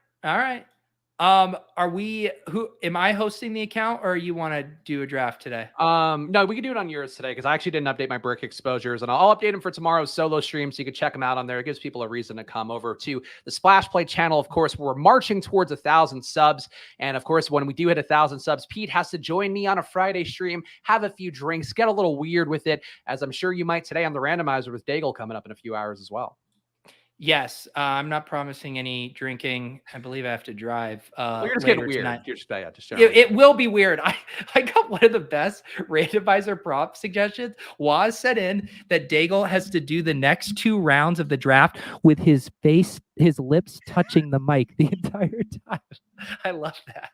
[SPEAKER 1] Who am I hosting the account, or you want to do a draft today?
[SPEAKER 2] No, we can do it on yours today because I actually didn't update my brick exposures, and I'll update them for tomorrow's solo stream so you can check them out on there. It gives people a reason to come over to the Splash Play channel. Of course, we're marching towards 1,000 subs, and of course, when we do hit 1,000 subs, Pete has to join me on a Friday stream, have a few drinks, get a little weird with it, as I'm sure you might today on the randomizer with Daigle coming up in a few hours as well.
[SPEAKER 1] Yes, I'm not promising any drinking. I believe I have to drive.
[SPEAKER 2] Well, you're just getting weird.
[SPEAKER 1] Tonight.
[SPEAKER 2] You're just, yeah, just
[SPEAKER 1] it will be weird. I got one of the best randomizer prop suggestions. Waz said in that Daigle has to do the next 2 rounds of the draft with his lips touching the mic the entire time. I love that.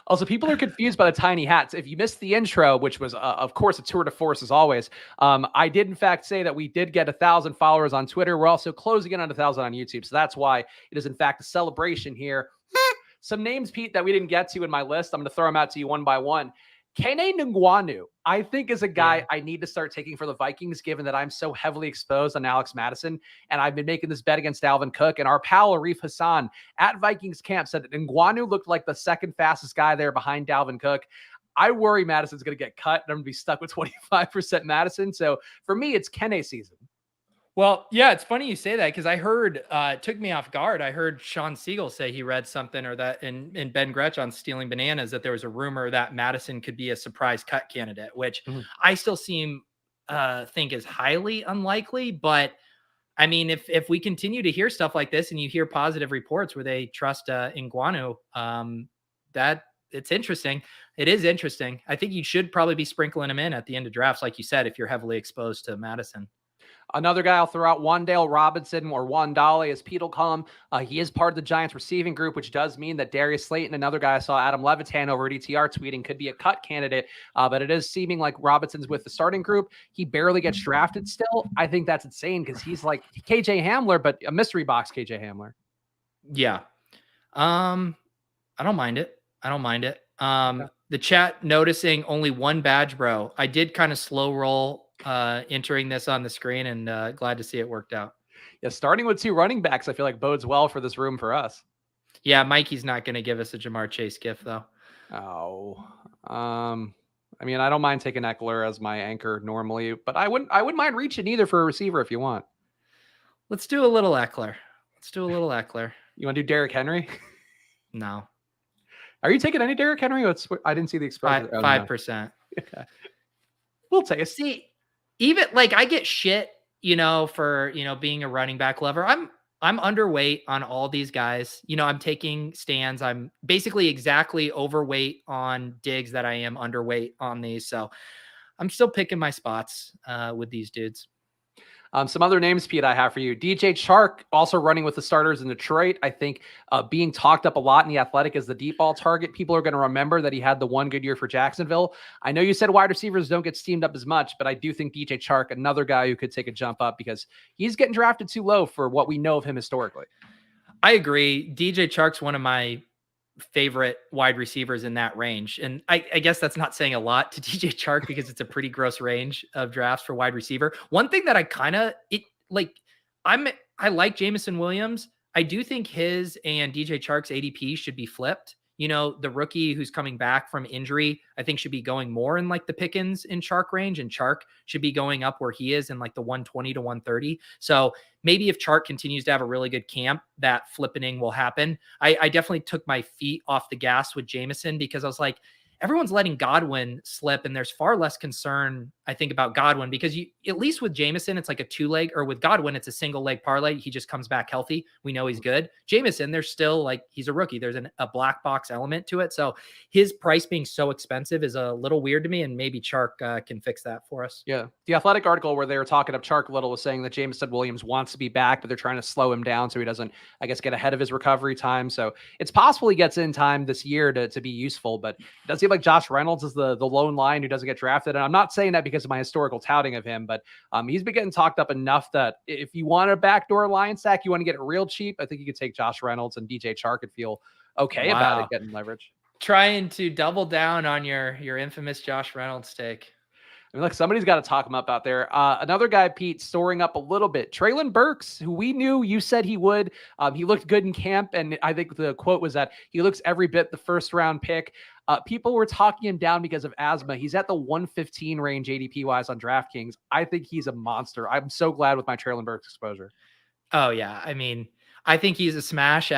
[SPEAKER 2] Also, people are confused by the tiny hats. If you missed the intro, which was, of course, a tour de force as always, I did, in fact, say that we did get 1,000 followers on Twitter. We're also closing in on 1,000 on YouTube. So that's why it is, in fact, a celebration here. Some names, Pete, that we didn't get to in my list. I'm going to throw them out to you one by one. Kane Ninguanu, I think, is a guy I need to start taking for the Vikings, given that I'm so heavily exposed on Alex Madison. And I've been making this bet against Dalvin Cook. And our pal, Arif Hassan, at Vikings camp said that Ninguanu looked like the second fastest guy there behind Dalvin Cook. I worry Madison's going to get cut, and I'm going to be stuck with 25% Madison. So for me, it's Kene season.
[SPEAKER 1] Well, yeah, it's funny you say that because I heard, it took me off guard. I heard Sean Siegel say he read something, or that in Ben Gretsch on Stealing Bananas, that there was a rumor that Madison could be a surprise cut candidate, which I still think is highly unlikely. But I mean, if we continue to hear stuff like this and you hear positive reports where they trust Nguanu, that it's interesting. It is interesting. I think you should probably be sprinkling him in at the end of drafts, like you said, if you're heavily exposed to Madison.
[SPEAKER 2] Another guy I'll throw out, Wan'Dale Robinson, or Wandale, as Pete will call him. He is part of the Giants receiving group, which does mean that Darius Slayton, another guy I saw Adam Levitan over at ETR tweeting, could be a cut candidate. But it is seeming like Robinson's with the starting group. He barely gets drafted still. I think that's insane because he's like KJ Hamler, but a mystery box KJ Hamler.
[SPEAKER 1] Yeah. I don't mind it. The chat noticing only one badge, bro. I did kind of slow roll entering this on the screen, and glad to see it worked out.
[SPEAKER 2] Yeah, starting with 2 running backs, I feel like bodes well for this room for us.
[SPEAKER 1] Yeah, Mikey's not going to give us a Jamar Chase gift though.
[SPEAKER 2] Oh, I mean, I don't mind taking Ekeler as my anchor normally, but I wouldn't mind reaching either for a receiver if you want.
[SPEAKER 1] Let's do a little Ekeler.
[SPEAKER 2] You want to do Derrick Henry?
[SPEAKER 1] No.
[SPEAKER 2] Are you taking any Derrick Henry? I didn't see the exposure.
[SPEAKER 1] 5%.
[SPEAKER 2] Okay. We'll take it.
[SPEAKER 1] See, even like I get shit, for, being a running back lover. I'm underweight on all these guys. I'm taking stands. I'm basically exactly overweight on Diggs that I am underweight on these. So I'm still picking my spots with these dudes.
[SPEAKER 2] Some other names, Pete, I have for you. DJ Chark, also running with the starters in Detroit. I think being talked up a lot in the Athletic as the deep ball target. People are going to remember that he had the one good year for Jacksonville. I know you said wide receivers don't get steamed up as much, but I do think DJ Chark, another guy who could take a jump up because he's getting drafted too low for what we know of him historically.
[SPEAKER 1] I agree. DJ Chark's one of my favorite wide receivers in that range. And I guess that's not saying a lot to DJ Chark because it's a pretty gross range of drafts for wide receiver. One thing that I like Jameson Williams. I do think his and DJ Chark's ADP should be flipped. The rookie who's coming back from injury, I think should be going more in like the Pickens and Chark range, and Chark should be going up where he is in like the 120 to 130. So maybe if Chark continues to have a really good camp, that flippening will happen. I definitely took my feet off the gas with Jameson because I was like, everyone's letting Godwin slip, and there's far less concern, I think, about Godwin because at least with Jameson, it's like a 2-leg, or with Godwin, it's a single leg parlay. He just comes back healthy. We know he's good. Jameson, there's still like, he's a rookie. There's a black box element to it. So his price being so expensive is a little weird to me, and maybe Chark can fix that for us.
[SPEAKER 2] Yeah. The Athletic article where they were talking up Chark a little was saying that Jameson Williams wants to be back, but they're trying to slow him down so he doesn't, I guess, get ahead of his recovery time. So it's possible he gets in time this year to be useful, but it does seem like Josh Reynolds is the lone line who doesn't get drafted. And I'm not saying that because of my historical touting of him, but he's been getting talked up enough that if you want a backdoor line stack, you want to get it real cheap, I think you could take Josh Reynolds, and DJ Chark could feel okay about it getting leverage.
[SPEAKER 1] Trying to double down on your infamous Josh Reynolds take.
[SPEAKER 2] mean, look, somebody's got to talk him up out there. Another guy, Pete, soaring up a little bit. Treylin Burks, who we knew you said he would. He looked good in camp, and I think the quote was that he looks every bit the first-round pick. People were talking him down because of asthma. He's at the 115 range ADP-wise on DraftKings. I think he's a monster. I'm so glad with my Treylin Burks exposure.
[SPEAKER 1] Oh, yeah. I mean, I think he's a smash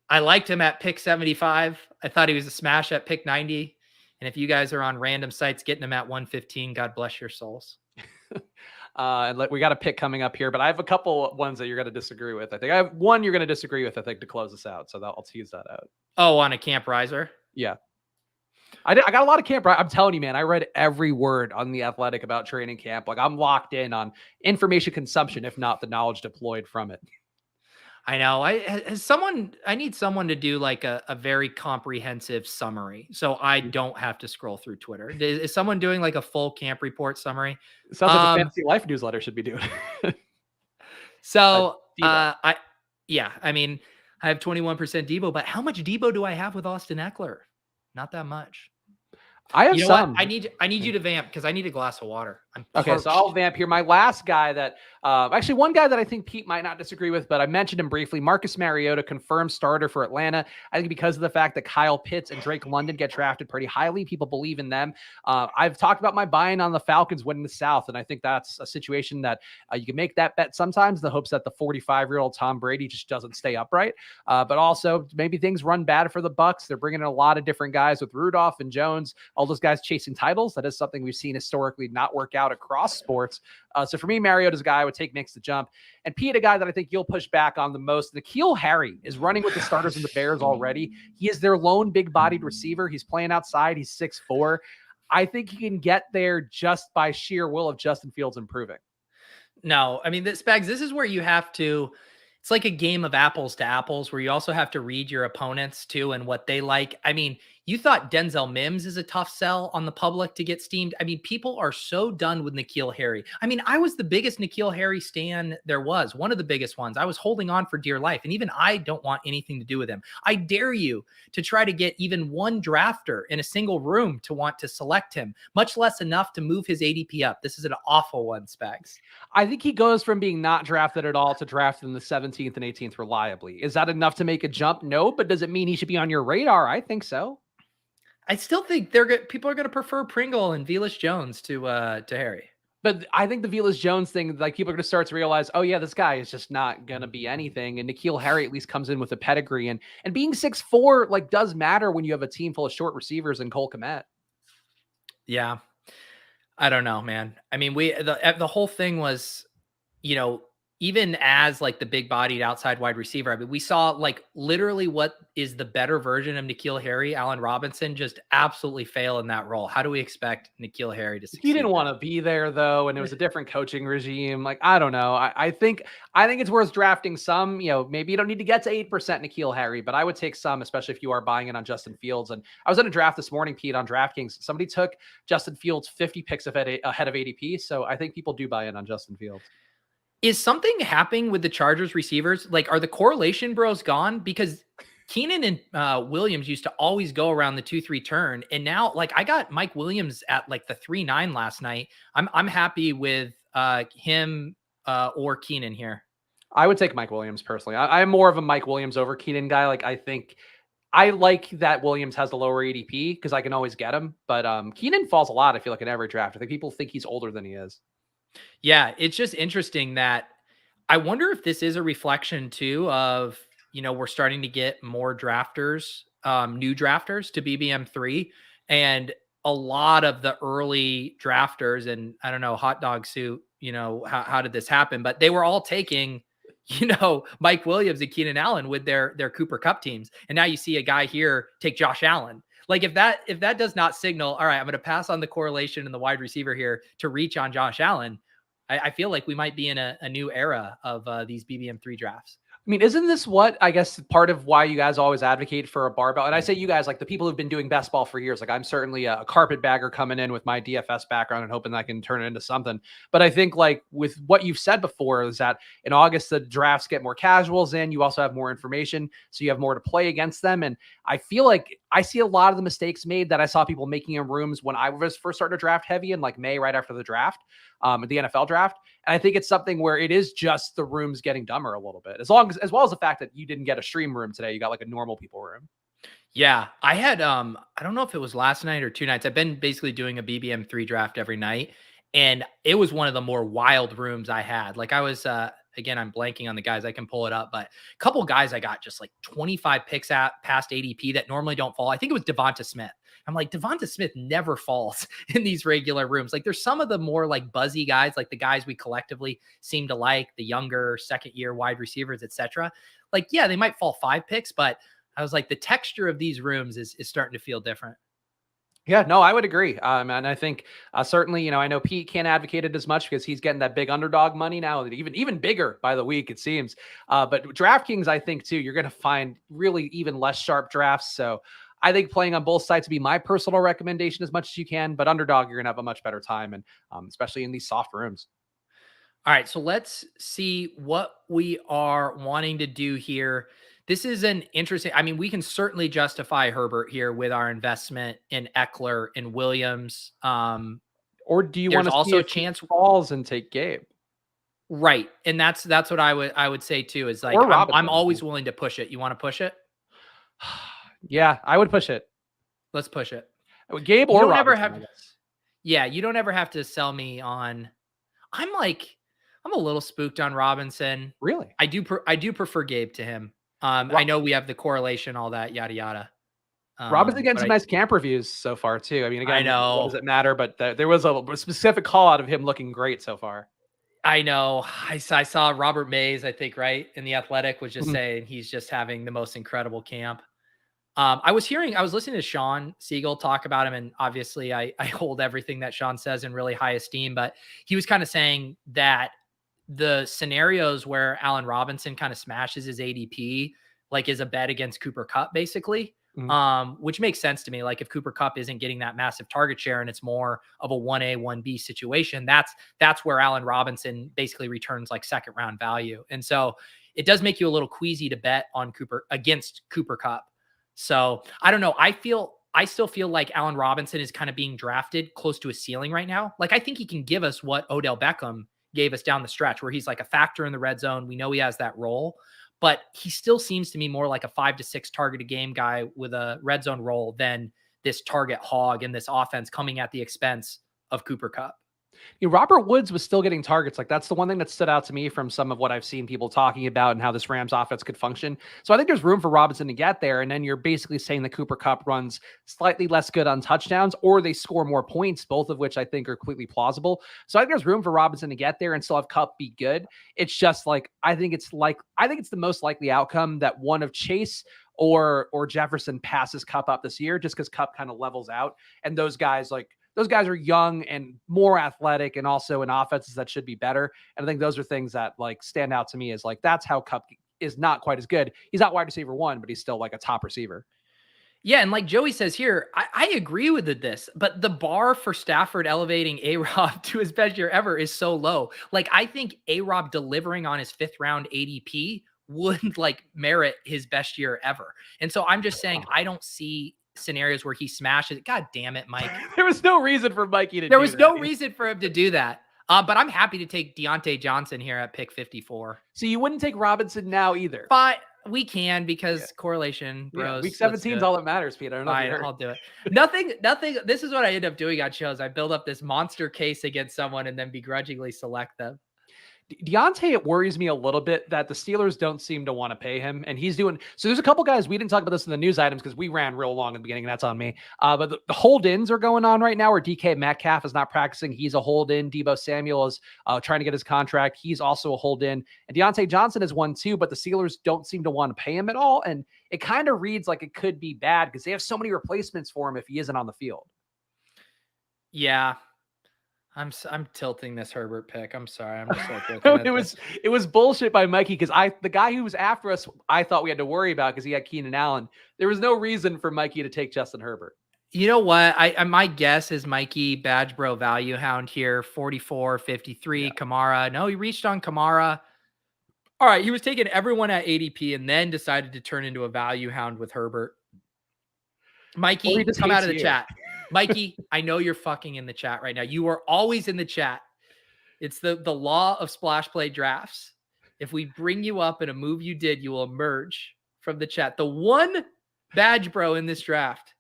[SPEAKER 1] I liked him at pick 75. I thought he was a smash at pick 90. And if you guys are on random sites getting him at 115, God bless your souls.
[SPEAKER 2] And we got a pick coming up here, but I have a couple ones that you're going to disagree with. I think I have one you're going to disagree with, I think, to close us out. So I'll tease that out.
[SPEAKER 1] Oh, on a camp riser?
[SPEAKER 2] Yeah. I got a lot of camp. I'm telling you, man, I read every word on The Athletic about training camp. Like, I'm locked in on information consumption, if not the knowledge deployed from it.
[SPEAKER 1] I know. I need someone to do like a very comprehensive summary, so I don't have to scroll through Twitter. Is someone doing like a full camp report summary?
[SPEAKER 2] It sounds like the Fantasy Life newsletter should be doing.
[SPEAKER 1] So I mean, I have 21% Debo, but how much Debo do I have with Austin Ekeler? Not that much.
[SPEAKER 2] I have some.
[SPEAKER 1] What? I need you to vamp because I need a glass of water.
[SPEAKER 2] Okay, so I'll vamp here. My last guy that, actually one guy that I think Pete might not disagree with, but I mentioned him briefly, Marcus Mariota, confirmed starter for Atlanta. I think because of the fact that Kyle Pitts and Drake London get drafted pretty highly, people believe in them. I've talked about my buy-in on the Falcons winning the South, and I think that's a situation that you can make that bet sometimes in the hopes that the 45-year-old Tom Brady just doesn't stay upright. But also maybe things run bad for the Bucs. They're bringing in a lot of different guys with Rudolph and Jones, all those guys chasing titles. That is something we've seen historically not work out across sports. So for me, Mariota's a guy I would take next to jump. And Pete, a guy that I think you'll push back on the most. N'Keal Harry is running with the starters and the Bears already. He is their lone big-bodied receiver. He's playing outside. He's 6'4". I think he can get there just by sheer will of Justin Fields improving.
[SPEAKER 1] No, I mean, Spags, this is where you have to, it's like a game of apples to apples where you also have to read your opponents too and what they like. I mean, you thought Denzel Mims is a tough sell on the public to get steamed. I mean, people are so done with N'Keal Harry. I mean, I was the biggest N'Keal Harry stan there was, one of the biggest ones. I was holding on for dear life, and even I don't want anything to do with him. I dare you to try to get even one drafter in a single room to want to select him, much less enough to move his ADP up. This is an awful one, Spags.
[SPEAKER 2] I think he goes from being not drafted at all to drafted in the 17th and 18th reliably. Is that enough to make a jump? No, but does it mean he should be on your radar? I think so.
[SPEAKER 1] I still think people are going to prefer Pringle and Velus Jones to Harry.
[SPEAKER 2] But I think the Velus Jones thing, like, people are going to start to realize, oh yeah, this guy is just not going to be anything. And N'Keal Harry at least comes in with a pedigree, and being 6'4" like does matter when you have a team full of short receivers and Cole Kmet.
[SPEAKER 1] Yeah, I don't know, man. I mean, the whole thing was, you know, even as like the big bodied outside wide receiver, I mean, we saw like literally what is the better version of N'Keal Harry, Allen Robinson, just absolutely fail in that role. How do we expect N'Keal Harry to succeed?
[SPEAKER 2] He didn't want to be there though, and it was a different coaching regime. Like, I don't know. I think it's worth drafting some. You know, maybe you don't need to get to 8% N'Keal Harry, but I would take some, especially if you are buying it on Justin Fields. And I was in a draft this morning, Pete, on DraftKings. Somebody took Justin Fields 50 picks ahead of ADP, so I think people do buy in on Justin Fields.
[SPEAKER 1] Is something happening with the Chargers receivers? Like, are the correlation bros gone? Because Keenan and Williams used to always go around the 2-3 turn. And now, like, I got Mike Williams at like the 3-9 last night. I'm happy with him or Keenan here.
[SPEAKER 2] I would take Mike Williams personally. I'm more of a Mike Williams over Keenan guy. Like, I think I like that Williams has the lower ADP because I can always get him. But Keenan falls a lot, I feel like, in every draft. I think people think he's older than he is.
[SPEAKER 1] Yeah, it's just interesting that I wonder if this is a reflection too of, you know, we're starting to get more drafters, new drafters to BBM3, and a lot of the early drafters, and I don't know, hot dog suit, you know, how did this happen? But they were all taking, you know, Mike Williams and Keenan Allen with their Cooper Kupp teams. And now you see a guy here take Josh Allen. Like, if that does not signal, all right, I'm going to pass on the correlation and the wide receiver here to reach on Josh Allen, I feel like we might be in a new era of these BBM3 drafts.
[SPEAKER 2] I mean, isn't this what I guess part of why you guys always advocate for a barbell? And I say you guys, like the people who've been doing best ball for years. Like I'm certainly a carpetbagger coming in with my DFS background and hoping that I can turn it into something. But I think like with what you've said before is that in August the drafts get more casuals in. You also have more information, so you have more to play against them. And I feel like I see a lot of the mistakes made that I saw people making in rooms when I was first starting to draft heavy in like May, right after the draft, the NFL draft. And I think it's something where it is just the rooms getting dumber a little bit, as well as the fact that you didn't get a stream room today. You got like a normal people room.
[SPEAKER 1] Yeah, I had I don't know if it was last night or 2 nights. I've been basically doing a BBM3 draft every night, and it was one of the more wild rooms I had. Like I was again, I'm blanking on the guys. I can pull it up, but a couple guys I got just like 25 picks at past ADP that normally don't fall. I think it was Devonta Smith. I'm like, Devonta Smith never falls in these regular rooms. Like there's some of the more like buzzy guys, like the guys we collectively seem to like, the younger second year wide receivers, etc. Like, yeah, they might fall 5 picks, but I was like, the texture of these rooms is starting to feel different.
[SPEAKER 2] Yeah, no, I would agree. And I think certainly, I know Pete can't advocate it as much because he's getting that big underdog money now, even bigger by the week, it seems. But DraftKings, I think too, you're going to find really even less sharp drafts. So I think playing on both sides would be my personal recommendation as much as you can. But underdog, you're going to have a much better time, and especially in these soft rooms.
[SPEAKER 1] All right, so let's see what we are wanting to do here. This is an interesting, I mean, we can certainly justify Herbert here with our investment in Eckler and Williams.
[SPEAKER 2] Or do you
[SPEAKER 1] There's
[SPEAKER 2] want to see
[SPEAKER 1] also a
[SPEAKER 2] if he
[SPEAKER 1] chance,
[SPEAKER 2] falls and take Gabe?
[SPEAKER 1] right? And that's what I would say too. Is like
[SPEAKER 2] Or
[SPEAKER 1] I'm
[SPEAKER 2] Robinson.
[SPEAKER 1] always willing to push it. You want to push it?
[SPEAKER 2] Yeah, I would push it.
[SPEAKER 1] Let's push it.
[SPEAKER 2] Gabe
[SPEAKER 1] You
[SPEAKER 2] or
[SPEAKER 1] don't
[SPEAKER 2] Robinson,
[SPEAKER 1] ever
[SPEAKER 2] I
[SPEAKER 1] have,
[SPEAKER 2] guess.
[SPEAKER 1] yeah, you don't ever have to sell me on. I'm like, I'm a little spooked on Robinson.
[SPEAKER 2] Really?
[SPEAKER 1] I do prefer Gabe to him. I know we have the correlation, all that yada yada.
[SPEAKER 2] Robinson getting
[SPEAKER 1] But
[SPEAKER 2] some nice camp reviews so far too. I mean,
[SPEAKER 1] I
[SPEAKER 2] again, what does
[SPEAKER 1] know,
[SPEAKER 2] it matter? But there was a specific call out of him looking great so far.
[SPEAKER 1] I know. I saw Robert Mays, I think, right in the Athletic was just
[SPEAKER 2] Mhm.
[SPEAKER 1] saying he's just having the most incredible camp. I was listening to Sean Siegel talk about him, and obviously I hold everything that Sean says in really high esteem, but he was kind of saying that the scenarios where Allen Robinson kind of smashes his ADP, like is a bet against Cooper Kupp, basically.
[SPEAKER 2] Mhm.
[SPEAKER 1] Which makes sense to me. Like if Cooper Kupp isn't getting that massive target share and it's more of a 1A, 1B situation, that's where Allen Robinson basically returns like second round value. And so it does make you a little queasy to bet on Cooper against Cooper Kupp. So I don't know. I still feel like Allen Robinson is kind of being drafted close to a ceiling right now. Like I think he can give us what Odell Beckham gave us down the stretch, where he's like a factor in the red zone. We know he has that role, but he still seems to me more like a 5 to 6 target a game guy with a red zone role than this target hog in this offense coming at the expense of Cooper Kupp.
[SPEAKER 2] Robert Woods was still getting targets. Like that's the one thing that stood out to me from some of what I've seen people talking about and how this Rams offense could function. So I think there's room for Robinson to get there. And then you're basically saying the Cooper Kupp runs slightly less good on touchdowns, or they score more points, both of which I think are completely plausible. So I think there's room for Robinson to get there and still have Kupp be good. It's just like, I think it's the most likely outcome that one of Chase or Jefferson passes Kupp up this year, just because Kupp kind of levels out. And those guys are young and more athletic and also in offenses that should be better. And I think those are things that like stand out to me as like, that's how Kupp is not quite as good. He's not wide receiver 1, but he's still like a top receiver.
[SPEAKER 1] Yeah, and like Joey says here, I agree with this, but the bar for Stafford elevating A-Rob to his best year ever is so low. Like I think A-Rob delivering on his 5th round ADP would like merit his best year ever. And so I'm just saying, I don't see scenarios where he smashes it. God damn it, Mike.
[SPEAKER 2] There was no reason for Mikey to
[SPEAKER 1] There
[SPEAKER 2] do
[SPEAKER 1] was
[SPEAKER 2] that.
[SPEAKER 1] no reason for him to do that. But I'm happy to take Deontay Johnson here at pick 54.
[SPEAKER 2] So you wouldn't take Robinson now either.
[SPEAKER 1] But we can because correlation, bros.
[SPEAKER 2] Yeah, week 17 is all that matters, Pete. I don't know.
[SPEAKER 1] Fine, I'll do it. Nothing. This is what I end up doing on shows. I build up this monster case against someone and then begrudgingly select them.
[SPEAKER 2] Deontay, it worries me a little bit that the Steelers don't seem to want to pay him, and he's doing so. There's a couple guys, we didn't talk about this in the news items because we ran real long in the beginning, and that's on me. But the hold-ins are going on right now where DK Metcalf is not practicing. He's a hold-in. Deebo Samuel is trying to get his contract. He's also a hold-in. And Deontay Johnson is one too, but the Steelers don't seem to want to pay him at all. And it kind of reads like it could be bad because they have so many replacements for him if he isn't on the field.
[SPEAKER 1] Yeah. I'm tilting this Herbert pick. I'm sorry. I'm just like looking at this.
[SPEAKER 2] It was bullshit by Mikey because the guy who was after us, I thought we had to worry about because he had Keenan Allen. There was no reason for Mikey to take Justin Herbert.
[SPEAKER 1] You know what? My guess is Mikey Badge Bro value hound here, 44, 53, Kamara. No, he reached on Kamara. All right, he was taking everyone at ADP and then decided to turn into a value hound with Herbert. Mikey, come out of the chat. Mikey, I know you're fucking in the chat right now. You are always in the chat. It's the law of splash play drafts. If we bring you up in a move you did, you will emerge from the chat. The one Badge Bro in this draft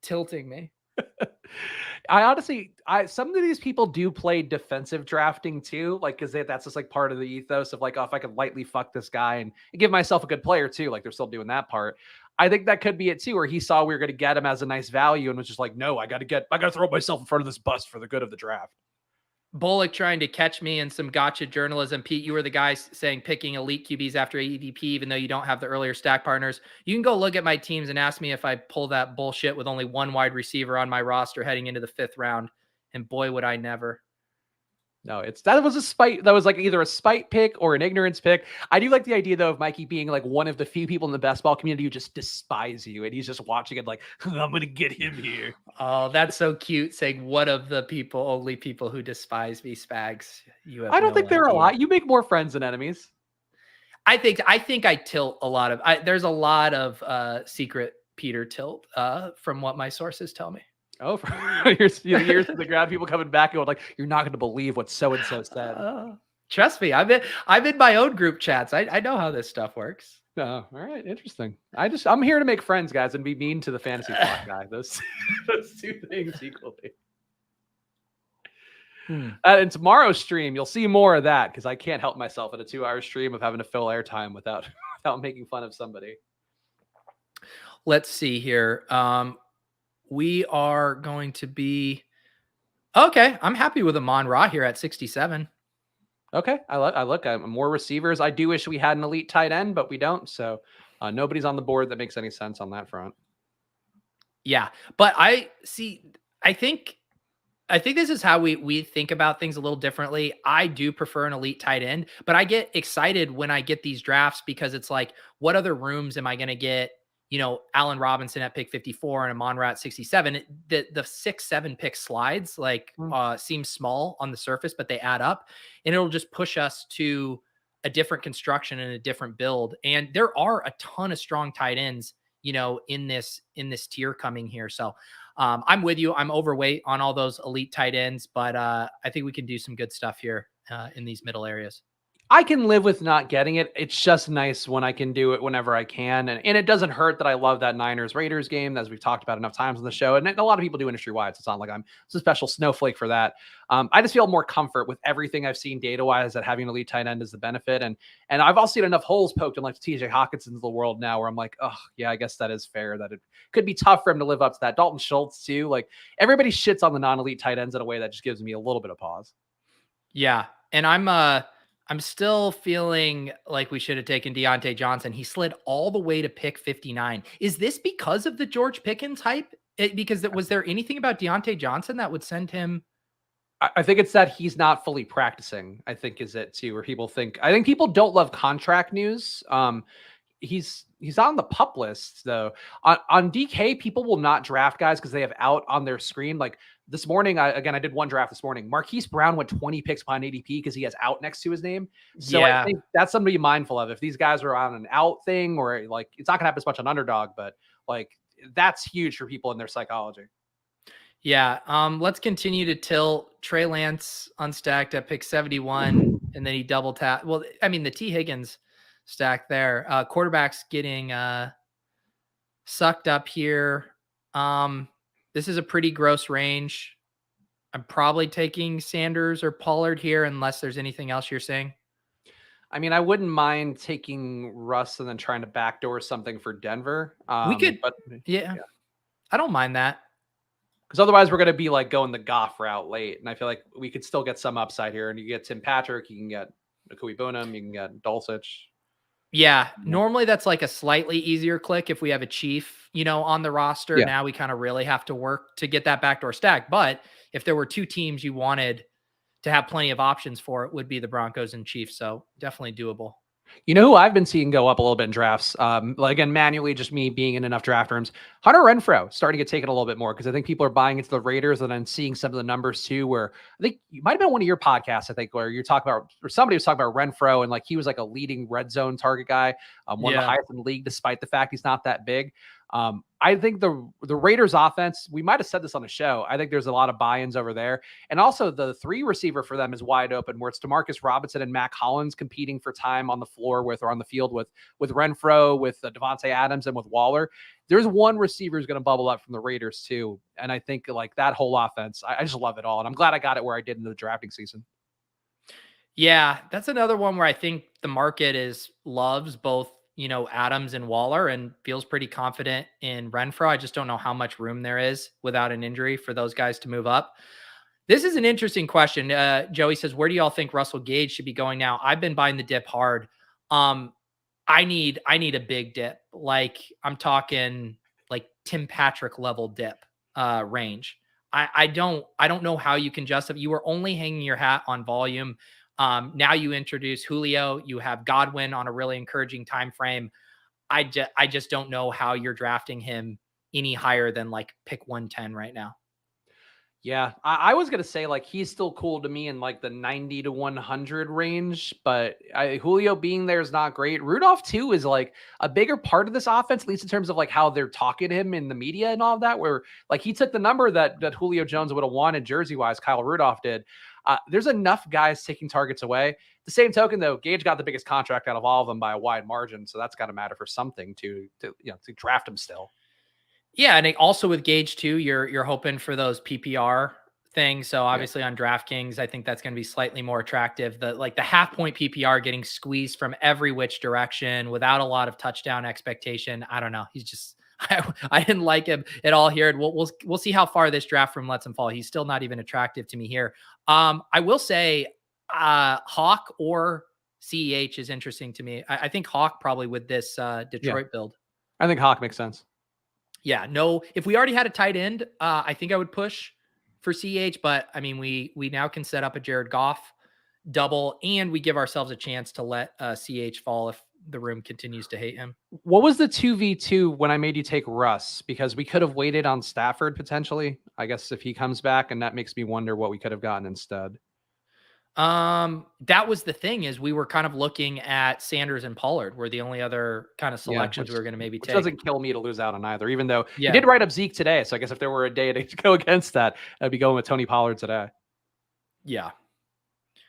[SPEAKER 1] tilting me.
[SPEAKER 2] I honestly, some of these people do play defensive drafting too, like because that's just like part of the ethos of like, oh, if I could lightly fuck this guy and give myself a good player too, like they're still doing that part. I think that could be it too, where he saw we were going to get him as a nice value and was just like, no, I got to throw myself in front of this bus for the good of the draft.
[SPEAKER 1] Bullock trying to catch me in some gotcha journalism. Pete, you were the guy saying picking elite QBs after ADP, even though you don't have the earlier stack partners. You can go look at my teams and ask me if I pull that bullshit with only one wide receiver on my roster heading into the 5th round. And boy, would I never.
[SPEAKER 2] No, that was a spite. That was like either a spite pick or an ignorance pick. I do like the idea though of Mikey being like one of the few people in the best ball community who just despise you, and he's just watching it like, I'm gonna get him here.
[SPEAKER 1] Oh, that's so cute. Saying one of the only people who despise me, Spags.
[SPEAKER 2] I don't think there are a lot. You make more friends than enemies.
[SPEAKER 1] I think I tilt a lot of. There's a lot of secret Peter tilt from what my sources tell me.
[SPEAKER 2] Oh, years to the ground, people coming back and going like, "You're not going to believe what so and so said."
[SPEAKER 1] Trust me, I'm in my own group chats. I know how this stuff works.
[SPEAKER 2] Oh, all right, interesting. I'm here to make friends, guys, and be mean to the fantasy flock guy. Those two things equally. In tomorrow's stream, you'll see more of that because I can't help myself in a 2-hour stream of having to fill airtime without making fun of somebody.
[SPEAKER 1] Let's see here. We are going to be okay. I'm happy with Amon-Ra here at 67.
[SPEAKER 2] Okay, I look. I'm more receivers. I do wish we had an elite tight end, but we don't. So nobody's on the board that makes any sense on that front.
[SPEAKER 1] Yeah, but I think this is how we think about things a little differently. I do prefer an elite tight end, but I get excited when I get these drafts because it's like, what other rooms am I going to get? You know, Allen Robinson at pick 54 and Amon-Ra at 67. The 6-7 pick slides seem small on the surface, but they add up, and it'll just push us to a different construction and a different build. And there are a ton of strong tight ends, you know, in this tier coming here. So I'm with you. I'm overweight on all those elite tight ends, but I think we can do some good stuff here in these middle areas.
[SPEAKER 2] I can live with not getting it. It's just nice when I can do it whenever I can. And it doesn't hurt that I love that Niners-Raiders game, as we've talked about enough times on the show. And a lot of people do industry-wide, so it's not like I'm a special snowflake for that. I just feel more comfort with everything I've seen data-wise that having an elite tight end is the benefit. And I've also seen enough holes poked in like TJ Hawkinson's the world now where I'm like, oh, yeah, I guess that is fair that it could be tough for him to live up to that. Dalton Schultz, too. Like, everybody shits on the non-elite tight ends in a way that just gives me a little bit of pause.
[SPEAKER 1] Yeah, and I'm still feeling like we should have taken Deontay Johnson. He slid all the way to pick 59. Is this because of the George Pickens hype? Was there anything about Deontay Johnson that would send him?
[SPEAKER 2] I think it's that he's not fully practicing, I think is it too, where people think, I think people don't love contract news. He's on the pup list though. On DK, people will not draft guys because they have out on their screen. Like this morning, I did one draft this morning. Marquise Brown went 20 picks behind ADP because he has out next to his name. So yeah. I think that's something to be mindful of. If these guys are on an out thing, or like it's not gonna happen as much on underdog, but like that's huge for people in their psychology.
[SPEAKER 1] Yeah. Let's continue to tilt. Trey Lance unstacked at pick 71, and then he double tap. Well, I mean the T Higgins stack there. Quarterbacks getting sucked up here. This is a pretty gross range. I'm probably taking Sanders or Pollard here unless there's anything else you're saying.
[SPEAKER 2] I mean, I wouldn't mind taking Russ and then trying to backdoor something for Denver.
[SPEAKER 1] We could, but yeah, I don't mind that.
[SPEAKER 2] Because otherwise we're going to be like going the Goff route late. And I feel like we could still get some upside here. And you get Tim Patrick, you can get Nakui Bonham, you can get Dulcich.
[SPEAKER 1] Yeah, normally that's like a slightly easier click if we have a Chief, on the roster. Yeah. Now we kind of really have to work to get that backdoor stack. But if there were two teams you wanted to have plenty of options for it would be the Broncos and Chiefs. So definitely doable.
[SPEAKER 2] You know who I've been seeing go up a little bit in drafts? Like again, manually, just me being in enough draft rooms. Hunter Renfrow starting to get taken a little bit more because I think people are buying into the Raiders, and then seeing some of the numbers too. Where I think you might have been one of your podcasts, I think, where you're talking about, or somebody was talking about Renfrow, and like he was like a leading red zone target guy, one of the
[SPEAKER 1] Yeah.
[SPEAKER 2] highest in the league, despite the fact he's not that big. I think the Raiders offense, we might have said this on the show. I think there's a lot of buy-ins over there. And also the 3 receiver for them is wide open, where it's Demarcus Robinson and Mac Hollins competing for time on the floor with, or on the field with Renfrow, with Devontae Adams, and with Waller. There's one receiver who's going to bubble up from the Raiders too. And I think like that whole offense, I just love it all. And I'm glad I got it where I did in the drafting season.
[SPEAKER 1] Yeah, that's another one where I think the market loves both, Adams and Waller, and feels pretty confident in Renfro. I just don't know how much room there is without an injury for those guys to move up. This is an interesting question. Joey says, where do y'all think Russell Gage should be going now? I've been buying the dip hard. I need a big dip. Like I'm talking like Tim Patrick level dip range. I don't know how you can justify. You were only hanging your hat on volume. Now you introduce Julio. You have Godwin on a really encouraging time frame. I just don't know how you're drafting him any higher than like pick 110 right now.
[SPEAKER 2] Yeah, I was gonna say like he's still cool to me in like the 90 to 100 range, but Julio being there is not great. Rudolph too is like a bigger part of this offense, at least in terms of like how they're talking to him in the media and all of that. Where like he took the number that Julio Jones would have wanted jersey wise, Kyle Rudolph did. There's enough guys taking targets away. The same token though, Gage got the biggest contract out of all of them by a wide margin, so that's got to matter for something to draft him still.
[SPEAKER 1] Yeah, and also with Gage too, you're hoping for those PPR things. So obviously on DraftKings, I think that's going to be slightly more attractive. The half point PPR getting squeezed from every which direction without a lot of touchdown expectation. I don't know. He's just I didn't like him at all here. And we'll see how far this draft room lets him fall. He's still not even attractive to me here. I will say Hawk or CEH is interesting to me. I think Hawk probably with this Detroit build.
[SPEAKER 2] I think Hawk makes sense.
[SPEAKER 1] Yeah, no, if we already had a tight end, I think I would push for CH, but I mean, we now can set up a Jared Goff double, and we give ourselves a chance to let CH fall if the room continues to hate him.
[SPEAKER 2] What was the 2v2 when I made you take Russ? Because we could have waited on Stafford potentially, I guess, if he comes back, and that makes me wonder what we could have gotten instead.
[SPEAKER 1] That was the thing, is we were kind of looking at Sanders and Pollard were the only other kind of selections we were going to maybe take.
[SPEAKER 2] Doesn't kill me to lose out on either, even though he did write up Zeke today. So I guess if there were a day to go against that, I'd be going with Tony Pollard today.
[SPEAKER 1] Yeah.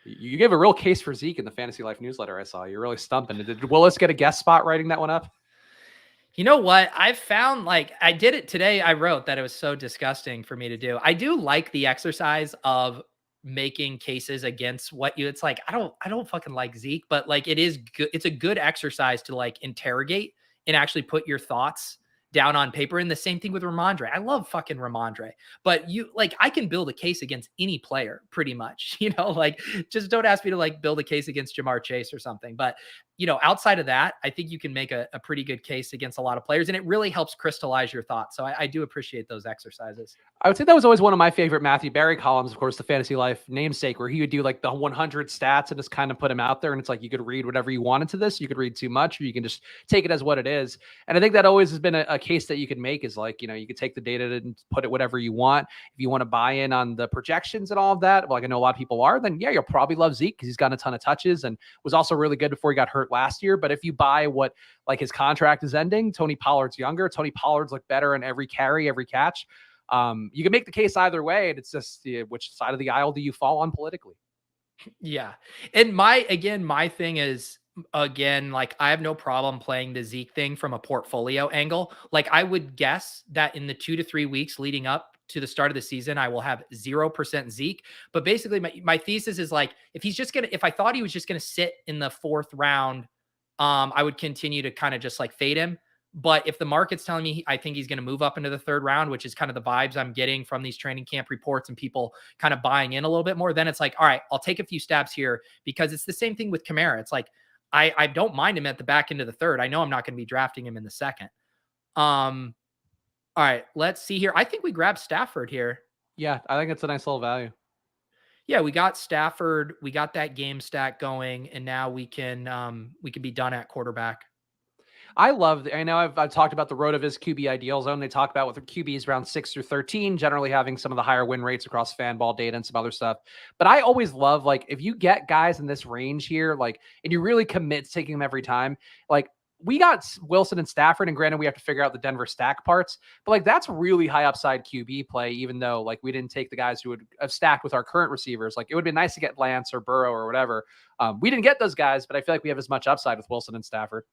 [SPEAKER 2] You gave a real case for Zeke in the Fantasy Life newsletter. I saw you're really stumping. Did Willis get a guest spot writing that one up?
[SPEAKER 1] You know what? I've found, like, I did it today. I wrote that it was so disgusting for me to do. I do like the exercise of making cases against what you, it's like, I don't fucking like Zeke, but like, it is good. It's a good exercise to like interrogate and actually put your thoughts down on paper. And the same thing with Rhamondre. I love fucking Rhamondre, but I can build a case against any player pretty much, like just don't ask me to like build a case against Jamar Chase or something. But outside of that, I think you can make a pretty good case against a lot of players, and it really helps crystallize your thoughts. So I do appreciate those exercises.
[SPEAKER 2] I would say that was always one of my favorite Matthew Berry columns, of course, the Fantasy Life namesake, where he would do like the 100 stats and just kind of put them out there. And it's like, you could read whatever you wanted to this. You could read too much, or you can just take it as what it is. And I think that always has been a case that you could make, is like, you could take the data and put it whatever you want. If you want to buy in on the projections and all of that, like I know a lot of people are, then yeah, you'll probably love Zeke because he's gotten a ton of touches and was also really good before he got hurt last year. But if you buy what, like, his contract is ending, Tony Pollard's younger, Tony Pollard's look better in every carry, every catch. You can make the case either way, and it's just which side of the aisle do you fall on politically?
[SPEAKER 1] Yeah. And my thing is, again, like, I have no problem playing the Zeke thing from a portfolio angle. Like, I would guess that in the 2 to 3 weeks leading up to the start of the season, I will have 0% Zeke. But basically my thesis is like, if I thought he was just going to sit in the 4th round, I would continue to kind of just like fade him. But if the market's telling me I think he's going to move up into the 3rd round, which is kind of the vibes I'm getting from these training camp reports and people kind of buying in a little bit more, then it's like, all right, I'll take a few stabs here, because it's the same thing with Kamara. It's like, I don't mind him at the back end of the 3rd. I know I'm not going to be drafting him in the 2nd. All right, let's see here. I think we grabbed Stafford here.
[SPEAKER 2] Yeah, I think it's a nice little value.
[SPEAKER 1] Yeah, we got Stafford, we got that game stack going, and now we can be done at quarterback.
[SPEAKER 2] I know I've talked about the road of his QB ideal zone. They talk about with the QBs around 6 through 13, generally having some of the higher win rates across fan ball data and some other stuff. But I always love, like, if you get guys in this range here, like, and you really commit to taking them every time, like, we got Wilson and Stafford, and granted, we have to figure out the Denver stack parts, but like that's really high upside QB play, even though like we didn't take the guys who would have stacked with our current receivers. Like it would be nice to get Lance or Burrow or whatever. We didn't get those guys, but I feel like we have as much upside with Wilson and Stafford.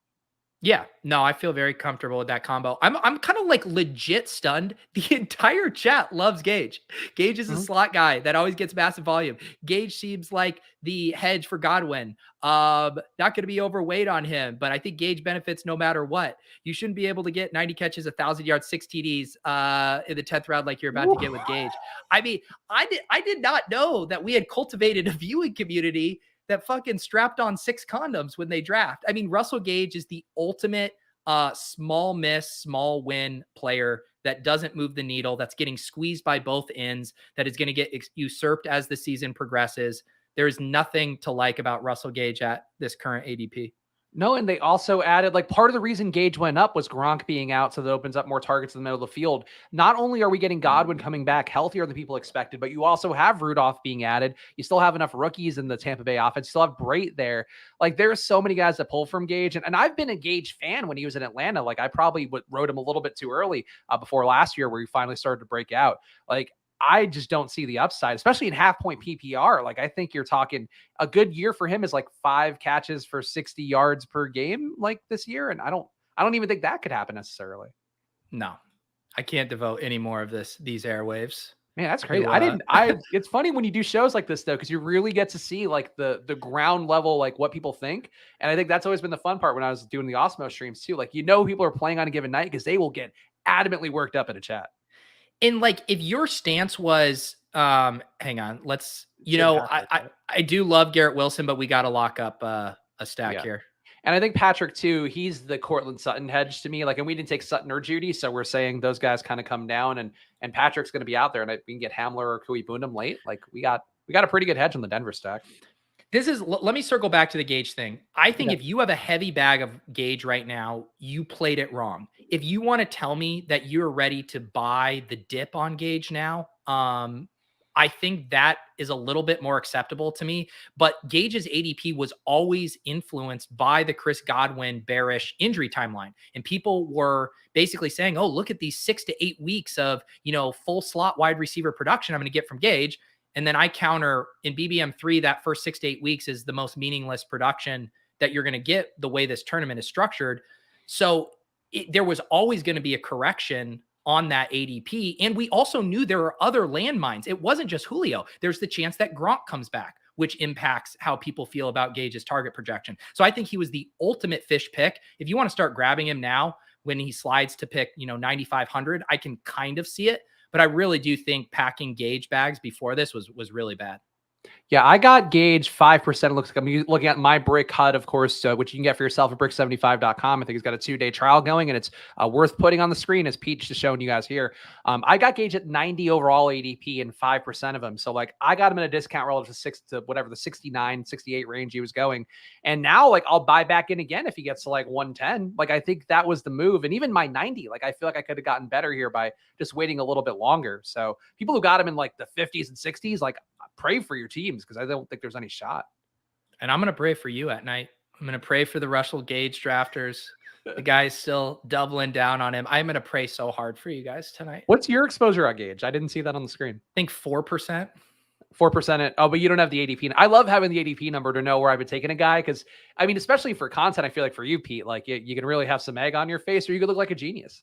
[SPEAKER 1] Yeah, no, I feel very comfortable with that combo. I'm kind of like legit stunned. The entire chat loves Gage. Gage is a slot guy that always gets massive volume. Gage seems like the hedge for Godwin. Not going to be overweight on him, but I think Gage benefits no matter what. You shouldn't be able to get 90 catches, 1,000 yards, 6 TDs in the 10th round like you're about to get with Gage. I mean, I did not know that we had cultivated a viewing community that fucking strapped on 6 condoms when they draft. I mean, Russell Gage is the ultimate small miss, small win player that doesn't move the needle, that's getting squeezed by both ends, that is going to get usurped as the season progresses. There is nothing to like about Russell Gage at this current ADP.
[SPEAKER 2] No, and they also added, like, part of the reason Gage went up was Gronk being out, so that opens up more targets in the middle of the field. Not only are we getting Godwin coming back healthier than people expected, but you also have Rudolph being added. You still have enough rookies in the Tampa Bay offense. You still have Brait there. Like, there's so many guys that pull from Gage, and I've been a Gage fan when he was in Atlanta. Like, I probably wrote him a little bit too early before last year where he finally started to break out. Like, I just don't see the upside, especially in half point PPR. Like, I think you're talking a good year for him is like 5 catches for 60 yards per game, like this year. And I don't even think that could happen necessarily.
[SPEAKER 1] No, I can't devote any more of these airwaves.
[SPEAKER 2] Man, that's crazy. It's funny when you do shows like this though, because you really get to see like the ground level, like what people think. And I think that's always been the fun part when I was doing the Osmo streams too. Like, people are playing on a given night because they will get adamantly worked up in a chat.
[SPEAKER 1] And like, if your stance was, hang on, let's, I do love Garrett Wilson, but we got to lock up a stack here.
[SPEAKER 2] And I think Patrick too, he's the Cortland Sutton hedge to me. Like, and we didn't take Sutton or Judy, so we're saying those guys kind of come down, and Patrick's going to be out there, and we can get Hamler or Kui Boondam late. Like, we got a pretty good hedge on the Denver stack.
[SPEAKER 1] Let me circle back to the Gage thing. I think if you have a heavy bag of Gage right now, you played it wrong. If you want to tell me that you're ready to buy the dip on Gage now, I think that is a little bit more acceptable to me. But Gage's ADP was always influenced by the Chris Godwin bearish injury timeline. And people were basically saying, oh, look at these 6 to 8 weeks of, full slot wide receiver production I'm going to get from Gage. And then I counter in BBM3, that first 6 to 8 weeks is the most meaningless production that you're going to get the way this tournament is structured. So there was always going to be a correction on that ADP. And we also knew there were other landmines. It wasn't just Julio. There's the chance that Gronk comes back, which impacts how people feel about Gage's target projection. So I think he was the ultimate fish pick. If you want to start grabbing him now when he slides to pick, 9,500, I can kind of see it. But I really do think packing Gage bags before this was really bad.
[SPEAKER 2] Yeah, I got Gage 5%. It looks like I'm looking at my brick HUD, of course, which you can get for yourself at brick75.com. I think he's got a 2-day trial going, and it's worth putting on the screen as Peach is showing you guys here. I got Gage at 90 overall ADP and 5% of him. So, like, I got him in a discount relative to whatever the 69, 68 range he was going. And now, like, I'll buy back in again if he gets to like 110. Like, I think that was the move. And even my 90, like, I feel like I could have gotten better here by just waiting a little bit longer. So people who got him in like the 50s and 60s, like, pray for your teams because I don't think there's any shot.
[SPEAKER 1] And I'm going to pray for you at night. I'm going to pray for the Russell Gage drafters. The guy's still doubling down on him. I'm going to pray so hard for you guys tonight.
[SPEAKER 2] What's your exposure on Gage? I didn't see that on the screen.
[SPEAKER 1] I think 4%.
[SPEAKER 2] 4%. But you don't have the ADP. I love having the ADP number to know where I've been taking a guy because, I mean, especially for content, I feel like for you, Pete, like you can really have some egg on your face or you could look like a genius.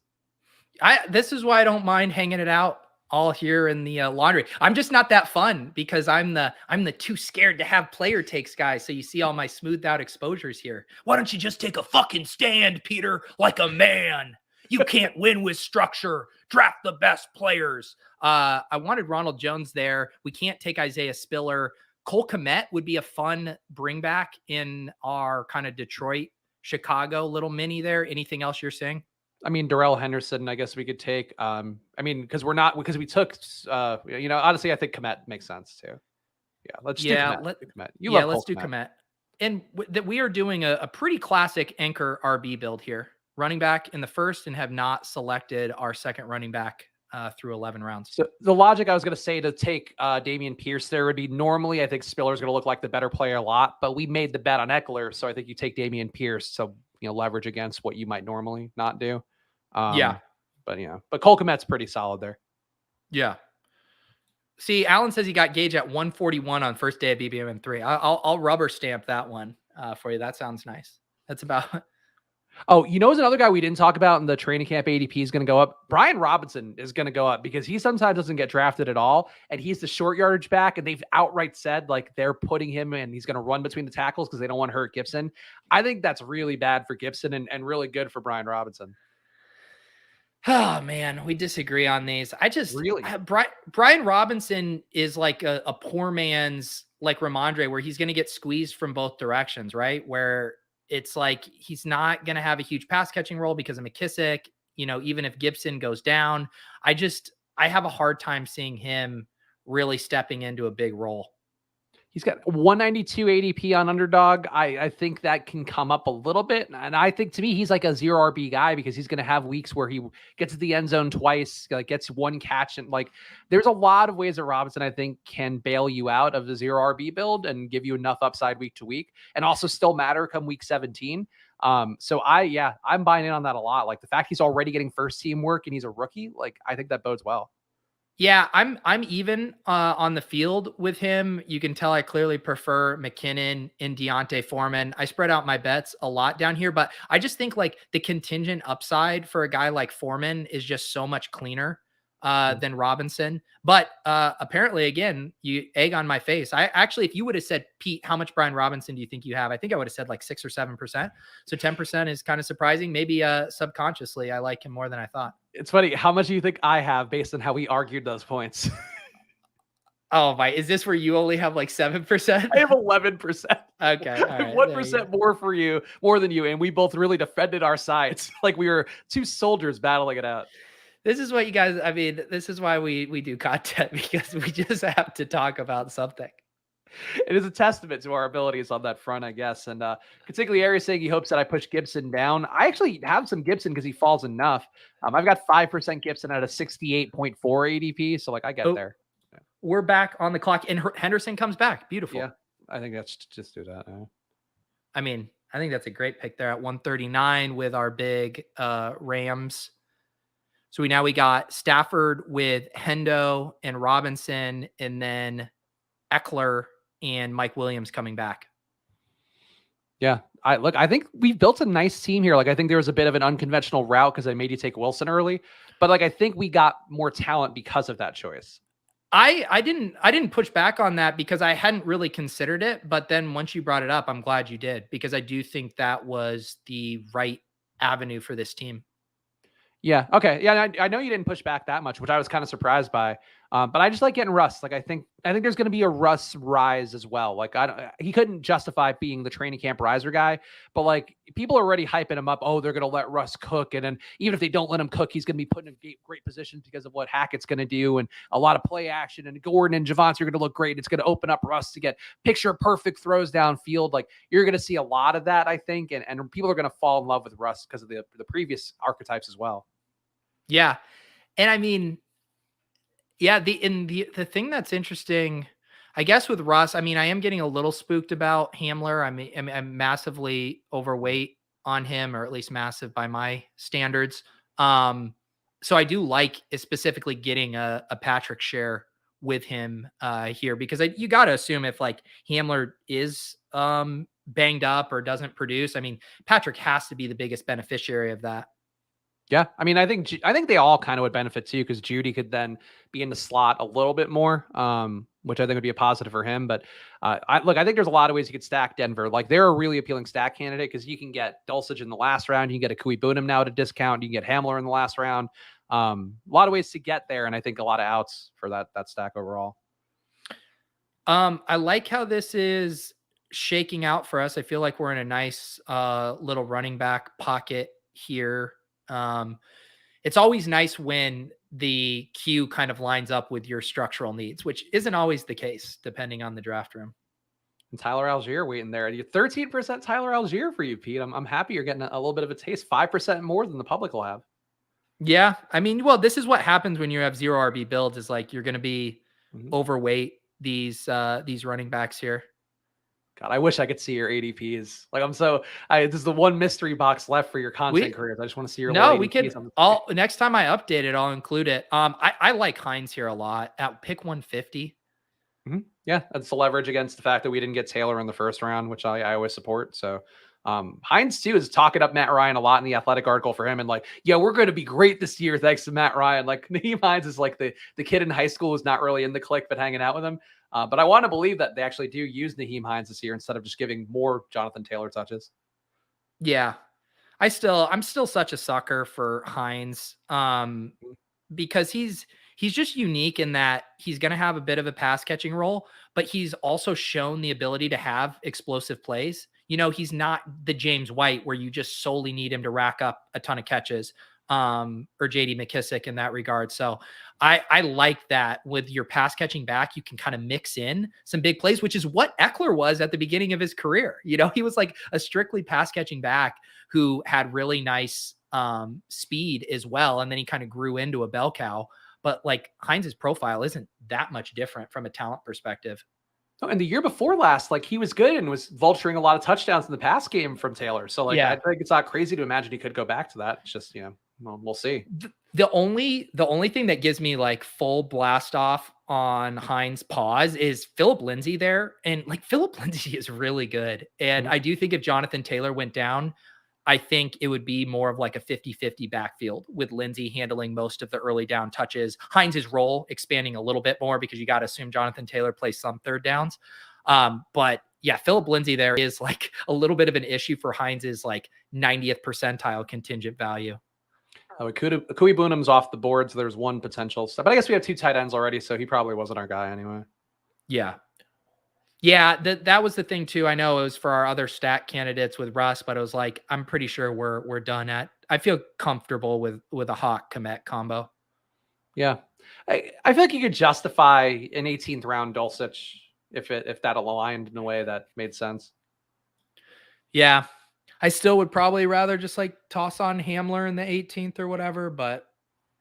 [SPEAKER 1] This is why I don't mind hanging it out all here in the laundry. I'm just not that fun because I'm the too scared to have player takes guy. So you see all my smoothed out exposures here. Why don't you just take a fucking stand, Peter, like a man? You can't win with structure. Draft the best players. I wanted Ronald Jones there. We can't take Isaiah Spiller. Cole Kmet would be a fun bring back in our kind of Detroit, Chicago little mini there. Anything else you're saying?
[SPEAKER 2] I mean, Darrell Henderson, I guess we could take. I mean, because we took, honestly, I think Kmet makes sense too. Yeah, let's do
[SPEAKER 1] Yeah,
[SPEAKER 2] Komet. Do Komet. You
[SPEAKER 1] yeah,
[SPEAKER 2] love
[SPEAKER 1] let's
[SPEAKER 2] Cole
[SPEAKER 1] do
[SPEAKER 2] Komet.
[SPEAKER 1] Komet. And that we are doing a pretty classic anchor RB build here. Running back in the first and have not selected our second running back through 11 rounds.
[SPEAKER 2] So the logic I was going to say to take Dameon Pierce there would be normally I think Spiller's going to look like the better player a lot, but we made the bet on Ekeler, so I think you take Dameon Pierce, so leverage against what you might normally not do.
[SPEAKER 1] Yeah,
[SPEAKER 2] But Cole Kmet's pretty solid there.
[SPEAKER 1] yeah. See, Alan says he got Gage at 141 on first day of BBM3. I'll rubber stamp that one for you. That sounds nice. That's about.
[SPEAKER 2] Oh, who's another guy we didn't talk about in the training camp ADP is going to go up? Brian Robinson is going to go up because he sometimes doesn't get drafted at all. And he's the short yardage back. And they've outright said like they're putting him and he's going to run between the tackles because they don't want to hurt Gibson. I think that's really bad for Gibson and really good for Brian Robinson.
[SPEAKER 1] Oh man, we disagree on these.
[SPEAKER 2] Really,
[SPEAKER 1] Brian Robinson is like a poor man's like Rhamondre, where he's going to get squeezed from both directions, right? Where it's like he's not going to have a huge pass catching role because of McKissick. Even if Gibson goes down, I have a hard time seeing him really stepping into a big role.
[SPEAKER 2] He's got 192 ADP on underdog. I think that can come up a little bit. And I think to me, he's like a 0 RB guy because he's going to have weeks where he gets to the end zone twice, like gets one catch. And like, there's a lot of ways that Robinson, I think, can bail you out of the 0 RB build and give you enough upside week to week and also still matter come week 17. I'm buying in on that a lot. Like the fact he's already getting first team work and he's a rookie, like I think that bodes well.
[SPEAKER 1] Yeah, I'm even on the field with him. You can tell I clearly prefer McKinnon and Deontay Foreman. I spread out my bets a lot down here, but I just think like the contingent upside for a guy like Foreman is just so much cleaner than Robinson. But apparently, again, you egg on my face. I actually, if you would have said, Pete, how much Brian Robinson do you think you have? I think I would have said like 6 or 7%. So 10% is kind of surprising. Maybe subconsciously, I like him more than I thought.
[SPEAKER 2] It's funny. How much do you think I have based on how we argued those points?
[SPEAKER 1] Oh my, is this where you only have like 7%?
[SPEAKER 2] I have 11%.
[SPEAKER 1] Okay. All right,
[SPEAKER 2] 1% more for you, more than you. And we both really defended our sides. Like we were two soldiers battling it out.
[SPEAKER 1] This is what you guys, I mean, this is why we do content, because we just have to talk about something.
[SPEAKER 2] It is a testament to our abilities on that front, I guess. And Consigliere saying he hopes that I push Gibson down. I actually have some Gibson because he falls enough. I've got 5% Gibson at a 68.4 ADP. So like I get there.
[SPEAKER 1] Yeah. We're back on the clock and Henderson comes back. Beautiful.
[SPEAKER 2] Yeah, I think that's just do that.
[SPEAKER 1] I mean, I think that's a great pick there at 139 with our big Rams. So we got Stafford with Hendo and Robinson, and then Ekeler and Mike Williams coming back.
[SPEAKER 2] Yeah. I think we've built a nice team here. Like, I think there was a bit of an unconventional route because I made you take Wilson early, but like, I think we got more talent because of that choice.
[SPEAKER 1] I didn't push back on that because I hadn't really considered it. But then once you brought it up, I'm glad you did, because I do think that was the right avenue for this team.
[SPEAKER 2] Yeah. Okay. Yeah. I know you didn't push back that much, which I was kind of surprised by. But I just like getting Russ. Like I think there's going to be a Russ rise as well. Like he couldn't justify being the training camp riser guy, but like people are already hyping him up. Oh, they're going to let Russ cook, and then even if they don't let him cook, he's going to be put in great positions because of what Hackett's going to do, and a lot of play action. And Gordon and Javonte are going to look great. It's going to open up Russ to get picture perfect throws downfield. Like you're going to see a lot of that, I think, and people are going to fall in love with Russ because of the previous archetypes as well.
[SPEAKER 1] Yeah. And I mean, yeah, the thing that's interesting, I guess, with Russ, I mean, I am getting a little spooked about Hamler. I'm massively overweight on him, or at least massive by my standards. So I do like specifically getting a Patrick share with him here, because you got to assume if like Hamler is banged up or doesn't produce, I mean, Patrick has to be the biggest beneficiary of that.
[SPEAKER 2] Yeah, I mean, I think they all kind of would benefit too, because Judy could then be in the slot a little bit more, which I think would be a positive for him. But I think there's a lot of ways you could stack Denver. Like they're a really appealing stack candidate because you can get Dulcich in the last round, you can get a Kui Boonham now at a discount, you can get Hamler in the last round. A lot of ways to get there, and I think a lot of outs for that stack overall.
[SPEAKER 1] I like how this is shaking out for us. I feel like we're in a nice little running back pocket here. It's always nice when the queue kind of lines up with your structural needs, which isn't always the case depending on the draft room.
[SPEAKER 2] And Tyler Algier waiting there. 13% Tyler Algier for you, Pete. I'm happy you're getting a little bit of a taste. 5% more than the public will have.
[SPEAKER 1] Yeah. I mean, well, this is what happens when you have zero RB builds, is like you're going to be overweight these running backs here.
[SPEAKER 2] God, I wish I could see your ADPs. Like this is the one mystery box left for your content careers. I just want to see your
[SPEAKER 1] we could next time I update it, I'll include it. I like Hines here a lot at pick 150.
[SPEAKER 2] Yeah, that's the leverage against the fact that we didn't get Taylor in the first round, which I always support. So Hines too is talking up Matt Ryan a lot in the Athletic article for him, and like, yeah, we're going to be great this year thanks to Matt Ryan. Like Nyheim Hines is like the kid in high school who's not really in the clique but hanging out with him. But I want to believe that they actually do use Nyheim Hines this year instead of just giving more Jonathan Taylor touches.
[SPEAKER 1] Yeah, I'm still such a sucker for Hines because he's just unique in that he's going to have a bit of a pass catching role, but he's also shown the ability to have explosive plays. You know, he's not the James White where you just solely need him to rack up a ton of catches, or JD McKissick in that regard. So I like that with your pass catching back, you can kind of mix in some big plays, which is what Ekeler was at the beginning of his career. You know, he was like a strictly pass catching back who had really nice speed as well. And then he kind of grew into a bell cow. But like Hines' profile isn't that much different from a talent perspective.
[SPEAKER 2] Oh, and the year before last, like he was good and was vulturing a lot of touchdowns in the pass game from Taylor. So like, I think it's not crazy to imagine he could go back to that. It's just, well, we'll see.
[SPEAKER 1] The only thing that gives me like full blast off on Hines' pause is Phillip Lindsey there. And like Phillip Lindsey is really good. And I do think if Jonathan Taylor went down, I think it would be more of like a 50-50 backfield with Lindsey handling most of the early down touches. Hines' role expanding a little bit more because you got to assume Jonathan Taylor plays some third downs. But yeah, Phillip Lindsey there is like a little bit of an issue for Hines' like 90th percentile contingent value.
[SPEAKER 2] Akui Boonham's off the board, so there's one potential stuff. But I guess we have 2 tight ends already, so he probably wasn't our guy anyway.
[SPEAKER 1] Yeah. Yeah, that was the thing too. I know it was for our other stat candidates with Russ, but it was like, I'm pretty sure we're done at. I feel comfortable with a Hawk Komet combo.
[SPEAKER 2] Yeah. I feel like you could justify an 18th round Dulcich if that aligned in a way that made sense.
[SPEAKER 1] Yeah. I still would probably rather just like toss on Hamler in the 18th or whatever, but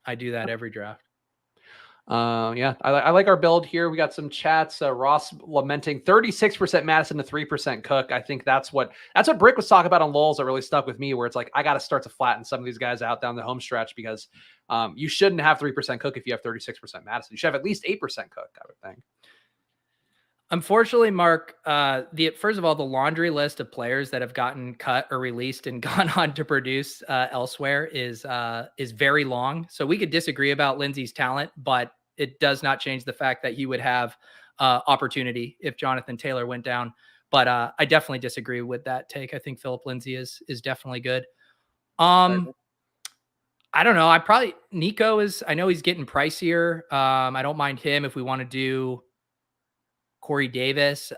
[SPEAKER 1] I do that every draft.
[SPEAKER 2] Yeah, I like our build here. We got some chats. Ross lamenting 36% Madison to 3% Cook. I think that's what Brick was talking about on Lulz that really stuck with me, where it's like, I got to start to flatten some of these guys out down the home stretch because you shouldn't have 3% Cook if you have 36% Madison. You should have at least 8% Cook, I would think.
[SPEAKER 1] Unfortunately, Mark, first of all, the laundry list of players that have gotten cut or released and gone on to produce elsewhere is very long. So we could disagree about Lindsey's talent, but it does not change the fact that he would have opportunity if Jonathan Taylor went down. But I definitely disagree with that take. I think Phillip Lindsey is definitely good. I don't know. Nico is. I know he's getting pricier. I don't mind him if we want to do Corey Davis.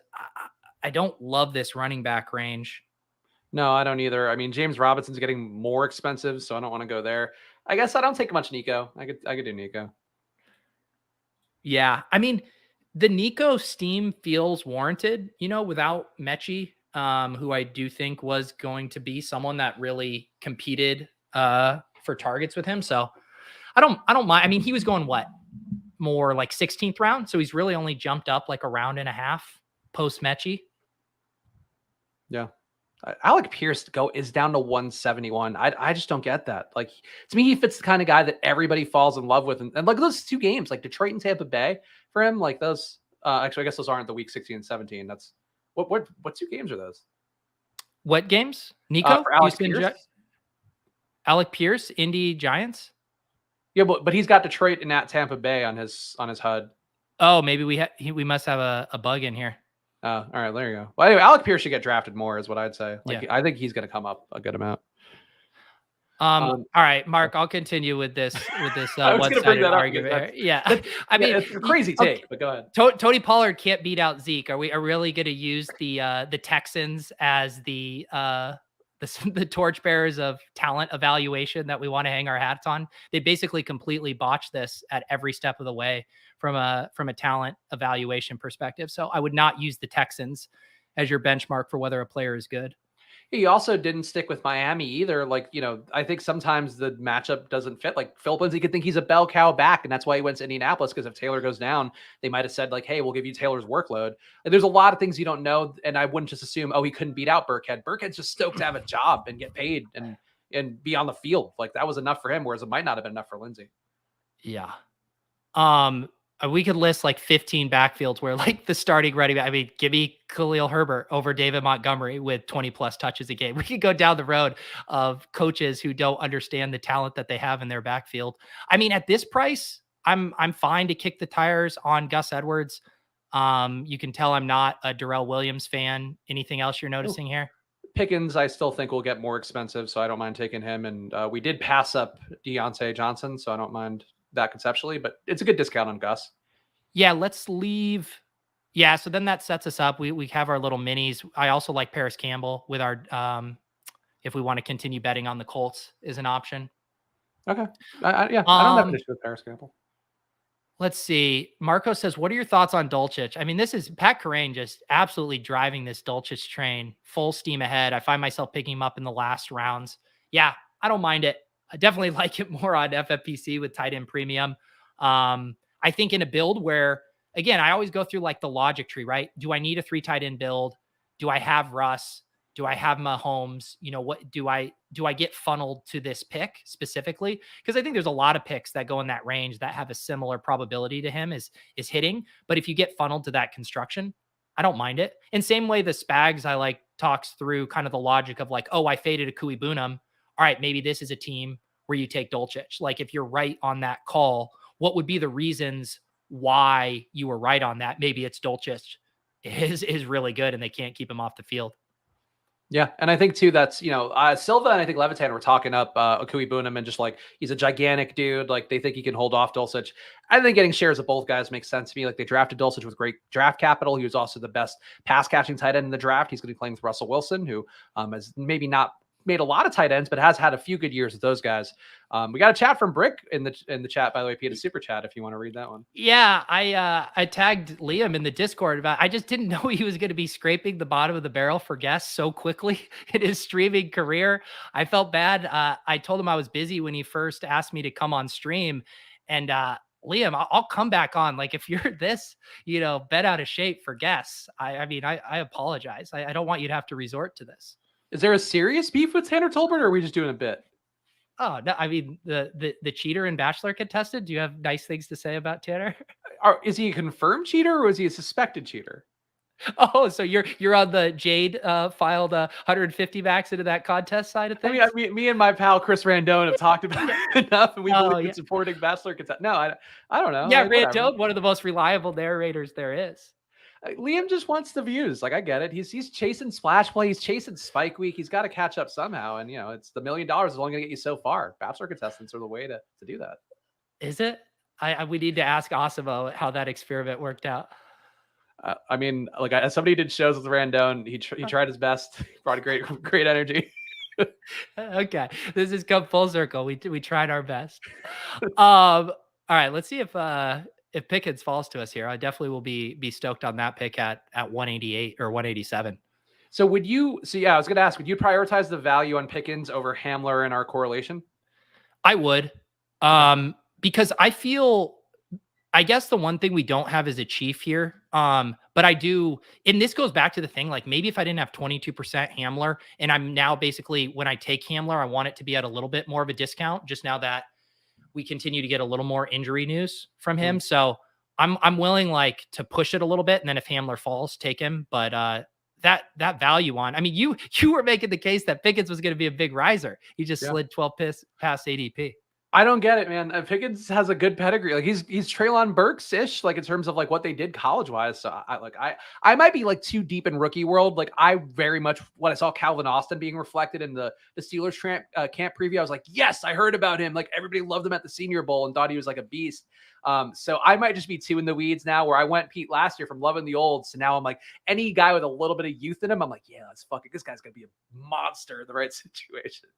[SPEAKER 1] I don't love this running back range.
[SPEAKER 2] No, I don't either. I mean, James Robinson's getting more expensive, so I don't want to go there. I guess I don't take much Nico. I could do Nico.
[SPEAKER 1] Yeah. I mean, the Nico steam feels warranted, without Mechie, who I do think was going to be someone that really competed for targets with him. So I don't mind. I mean, he was going more like 16th round. So he's really only jumped up like a round and a half post Mechie.
[SPEAKER 2] Yeah. Alec Pierce is down to 171. I just don't get that. Like, to me, he fits the kind of guy that everybody falls in love with. And look at those 2 games, like Detroit and Tampa Bay for him. Like those, actually, I guess those aren't the week 16 and 17. That's what 2 games are those?
[SPEAKER 1] What games? Nico?
[SPEAKER 2] For Alec Pierce?
[SPEAKER 1] Alec Pierce, Indy Giants.
[SPEAKER 2] Yeah, but he's got Detroit and at Tampa Bay on his HUD.
[SPEAKER 1] Oh, maybe we must have a bug in here.
[SPEAKER 2] All right, there you go. Well, anyway, Alec Pierce should get drafted more, is what I'd say. Like, yeah. I think he's going to come up a good amount.
[SPEAKER 1] All right, Mark, I'll continue with this one-sided argument. Yeah, I mean,
[SPEAKER 2] it's a crazy take, but go ahead.
[SPEAKER 1] Tony Pollard can't beat out Zeke. Are we really going to use the Texans as the the torchbearers of talent evaluation that we want to hang our hats on. They basically completely botched this at every step of the way from a talent evaluation perspective. So I would not use the Texans as your benchmark for whether a player is good.
[SPEAKER 2] He also didn't stick with Miami either. Like, I think sometimes the matchup doesn't fit. Like Phillip Lindsey could think he's a bell cow back, and that's why he went to Indianapolis, because if Taylor goes down, they might have said like, hey, we'll give you Taylor's workload. And there's a lot of things you don't know, and I wouldn't just assume, oh, he couldn't beat out Burkhead. Burkhead's just stoked to have a job and get paid and be on the field. Like that was enough for him, whereas it might not have been enough for Lindsey.
[SPEAKER 1] Yeah. We could list like 15 backfields where like the starting ready. I mean, give me Khalil Herbert over David Montgomery with 20 plus touches a game. We could go down the road of coaches who don't understand the talent that they have in their backfield. I mean, at this price, I'm fine to kick the tires on Gus Edwards. You can tell I'm not a Darrell Williams fan. Anything else you're noticing here?
[SPEAKER 2] Pickens, I still think will get more expensive, so I don't mind taking him. And we did pass up Deontay Johnson, so I don't mind that conceptually, but it's a good discount on Gus.
[SPEAKER 1] Yeah, let's leave. Yeah, so then that sets us up. We have our little minis. I also like Paris Campbell with our if we want to continue betting on the Colts is an option.
[SPEAKER 2] Okay. I don't have an issue with Paris Campbell.
[SPEAKER 1] Let's see. Marco says, what are your thoughts on Dulcich? I mean, this is Pat Kerrane just absolutely driving this Dulcich train full steam ahead. I find myself picking him up in the last rounds. Yeah, I don't mind it. I definitely like it more on FFPC with tight end premium. I think in a build where, again, I always go through like the logic tree, right? Do I need a 3 tight end build? Do I have Russ? Do I have Mahomes? What do I get funneled to this pick specifically? Because I think there's a lot of picks that go in that range that have a similar probability to him is hitting. But if you get funneled to that construction, I don't mind it. And same way the Spags, I like talks through kind of the logic of like, oh, I faded a Kui Boonham. All right, maybe this is a team where you take Dulcich. Like if you're right on that call, what would be the reasons why you were right on that? Maybe it's Dulcich is really good and they can't keep him off the field.
[SPEAKER 2] Yeah, and I think too that's Silva and I think Levitan were talking up Kui Boonham and just like he's a gigantic dude. Like they think he can hold off Dulcich. I think getting shares of both guys makes sense to me. Like they drafted Dulcich with great draft capital. He was also the best pass catching tight end in the draft. He's going to be playing with Russell Wilson, who has maybe not made a lot of tight ends, but has had a few good years with those guys. We got a chat from Brick in the chat, by the way. He had a super chat if you want to read that one.
[SPEAKER 1] Yeah, I tagged Liam in the Discord about. I just didn't know he was going to be scraping the bottom of the barrel for guests so quickly in his streaming career. I felt bad. I told him I was busy when he first asked me to come on stream, and Liam, I'll come back on. Like if you're this, bent out of shape for guests, I apologize. I don't want you to have to resort to this.
[SPEAKER 2] Is there a serious beef with Tanner Tolbert, or are we just doing a bit?
[SPEAKER 1] Oh, no, I mean, the cheater and Bachelor contested. Do you have nice things to say about Tanner?
[SPEAKER 2] Is he a confirmed cheater or is he a suspected cheater?
[SPEAKER 1] Oh, so you're on the Jade filed 150 max into that contest side of things?
[SPEAKER 2] I mean, me and my pal Chris Randone have talked about it enough, and we believe in supporting Bachelor contest. No, I don't know.
[SPEAKER 1] Yeah, like, Randone, one of the most reliable narrators there is.
[SPEAKER 2] Liam just wants the views. Like I get it. He's chasing splash play. He's chasing Spike Week. He's got to catch up somehow. And it's the $1 million is only going to get you so far. Bachelor contestants are the way to do that.
[SPEAKER 1] Is it? We need to ask Osimo how that experiment worked out.
[SPEAKER 2] I mean, like as somebody did shows with Randone, he tried his best. He brought a great energy.
[SPEAKER 1] Okay, this has come full circle. We tried our best. All right, let's see if Pickens falls to us here. I definitely will be stoked on that pick at 188 or 187.
[SPEAKER 2] So I was going to ask, would you prioritize the value on Pickens over Hamler in our correlation?
[SPEAKER 1] I would, because I guess the one thing we don't have is a chief here. But I do, and this goes back to the thing, like maybe if I didn't have 22% Hamler and I'm now basically, when I take Hamler, I want it to be at a little bit more of a discount just now that we continue to get a little more injury news from him. So I'm willing like to push it a little bit. And then if Hamler falls, take him. But that value on, I mean, you were making the case that Pickens was going to be a big riser. He just slid 12 past ADP.
[SPEAKER 2] I don't get it, man. Pickens has a good pedigree. Like he's Treylin Burks ish, like in terms of like what they did college wise. So I might be like too deep in rookie world. Like I very much when I saw Calvin Austin being reflected in the Steelers camp preview, I was like, yes, I heard about him. Like everybody loved him at the Senior Bowl and thought he was like a beast. So I might just be too in the weeds now. Where I went Pete last year from loving the old, so now I'm like any guy with a little bit of youth in him. I'm like, yeah, let's fuck it. This guy's gonna be a monster in the right situation.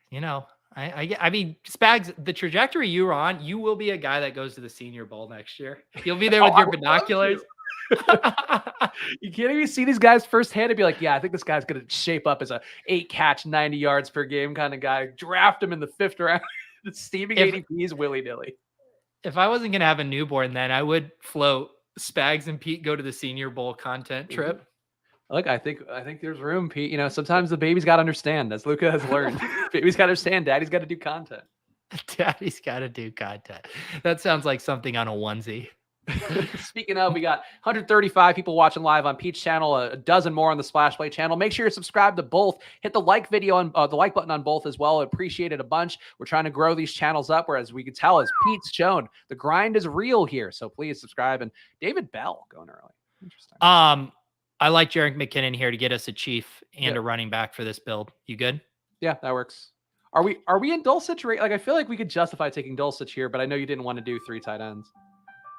[SPEAKER 1] You know, I mean, Spags, the trajectory you were on, you will be a guy that goes to the Senior Bowl next year. You'll be there with your binoculars.
[SPEAKER 2] You can't even see these guys firsthand and be like, yeah, I think this guy's going to shape up as a 8-catch, 90 yards per game kind of guy. Draft him in the 5th round. Steaming ADPs willy-nilly.
[SPEAKER 1] If I wasn't going to have a newborn, then I would float Spags and Pete go to the Senior Bowl content trip.
[SPEAKER 2] Look, I think there's room, Pete. You know, sometimes the baby's got to understand, as Luca has learned. Baby's got to understand. Daddy's got to do content.
[SPEAKER 1] Daddy's got to do content. That sounds like something on a onesie.
[SPEAKER 2] Speaking of, we got 135 people watching live on Pete's channel, a dozen more on the Splash Play channel. Make sure you're subscribed to both. Hit the like video on the like button on both as well. I appreciate it a bunch. We're trying to grow these channels up, whereas we can tell, as Pete's shown, the grind is real here. So please subscribe. And David Bell going early. Interesting.
[SPEAKER 1] I like Jerick McKinnon here to get us a chief and a running back for this build. You good?
[SPEAKER 2] Yeah, that works. Are we in Dulcich rate? Like I feel like we could justify taking Dulcich here, but I know you didn't want to do 3 tight ends.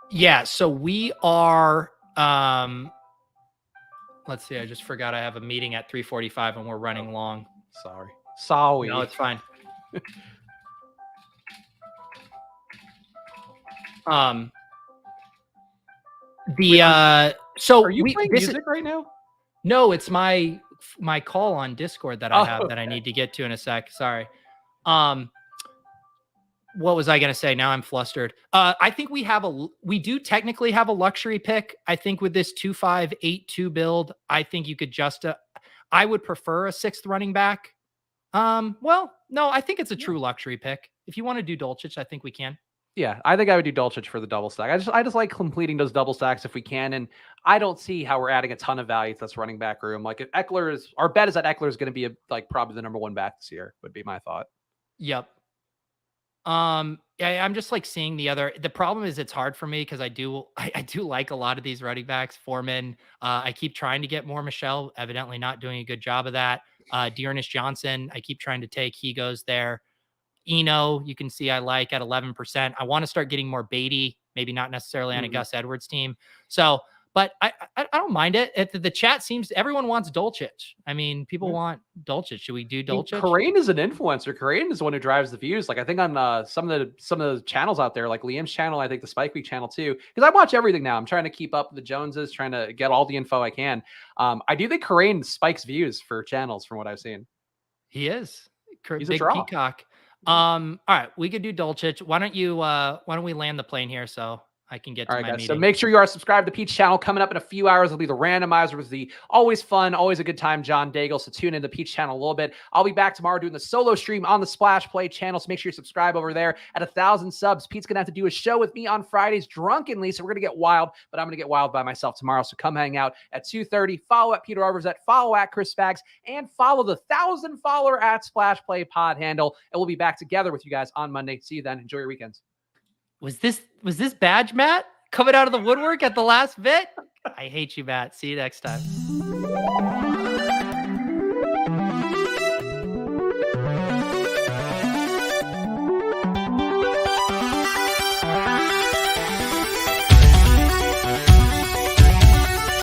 [SPEAKER 1] Yeah, so we are let's see, I just forgot I have a meeting at 3:45 and we're running long.
[SPEAKER 2] Sorry.
[SPEAKER 1] No, it's fine. So
[SPEAKER 2] are you playing music right now?
[SPEAKER 1] No, it's my call on Discord that I have that I need to get to in a sec. Sorry. What was I going to say? Now I'm flustered. I think we do technically have a luxury pick. I think with this 2-5-8-2 build, I think you could I would prefer a 6th running back. Well, no, I think it's a true luxury pick. If you want to do Dulcich, I think we can.
[SPEAKER 2] Yeah, I think I would do Dulcich for the double stack. I just like completing those double stacks if we can, and I don't see how we're adding a ton of value to this running back room. Like if our bet is that Ekeler is going to be probably the number 1 back this year, would be my thought.
[SPEAKER 1] Yep. I'm just like seeing the problem is it's hard for me because I do like a lot of these running backs. Foreman, I keep trying to get more Michelle, evidently not doing a good job of that. Dearness Johnson, I keep trying to take, he goes there. Eno, you can see I like at 11%. I want to start getting more Beatty, maybe not necessarily on a Gus Edwards team. So, but I don't mind it. The chat seems everyone wants Dulcich. I mean, people want Dulcich. Should we do Dulcich?
[SPEAKER 2] Karain is an influencer. Karain is the one who drives the views. Like I think on some of the channels out there, like Liam's channel, I think the Spike Week channel too, because I watch everything now. I'm trying to keep up with the Joneses, trying to get all the info I can. I do think Karain spikes views for channels from what I've seen.
[SPEAKER 1] He is.
[SPEAKER 2] He's
[SPEAKER 1] big
[SPEAKER 2] a draw.
[SPEAKER 1] Peacock. All right, we could do Dulcich. Why don't we land the plane here so I can get to my meeting.
[SPEAKER 2] So make sure you are subscribed to Pete's channel. Coming up in a few hours will be the randomizer with the always fun, always a good time John Daigle. So tune in to Pete's channel a little bit. I'll be back tomorrow doing the solo stream on the Splash Play channel. So make sure you subscribe over there. At 1,000 subs, Pete's going to have to do a show with me on Fridays drunkenly. So we're going to get wild, but I'm going to get wild by myself tomorrow. So come hang out at 2:30. Follow at Peter Overzet, follow at Chris Spags, and follow the 1,000 follower at Splash Play pod handle. And we'll be back together with you guys on Monday. See you then. Enjoy your weekends.
[SPEAKER 1] Was this badge, Matt? Coming out of the woodwork at the last bit? I hate you, Matt. See you next time.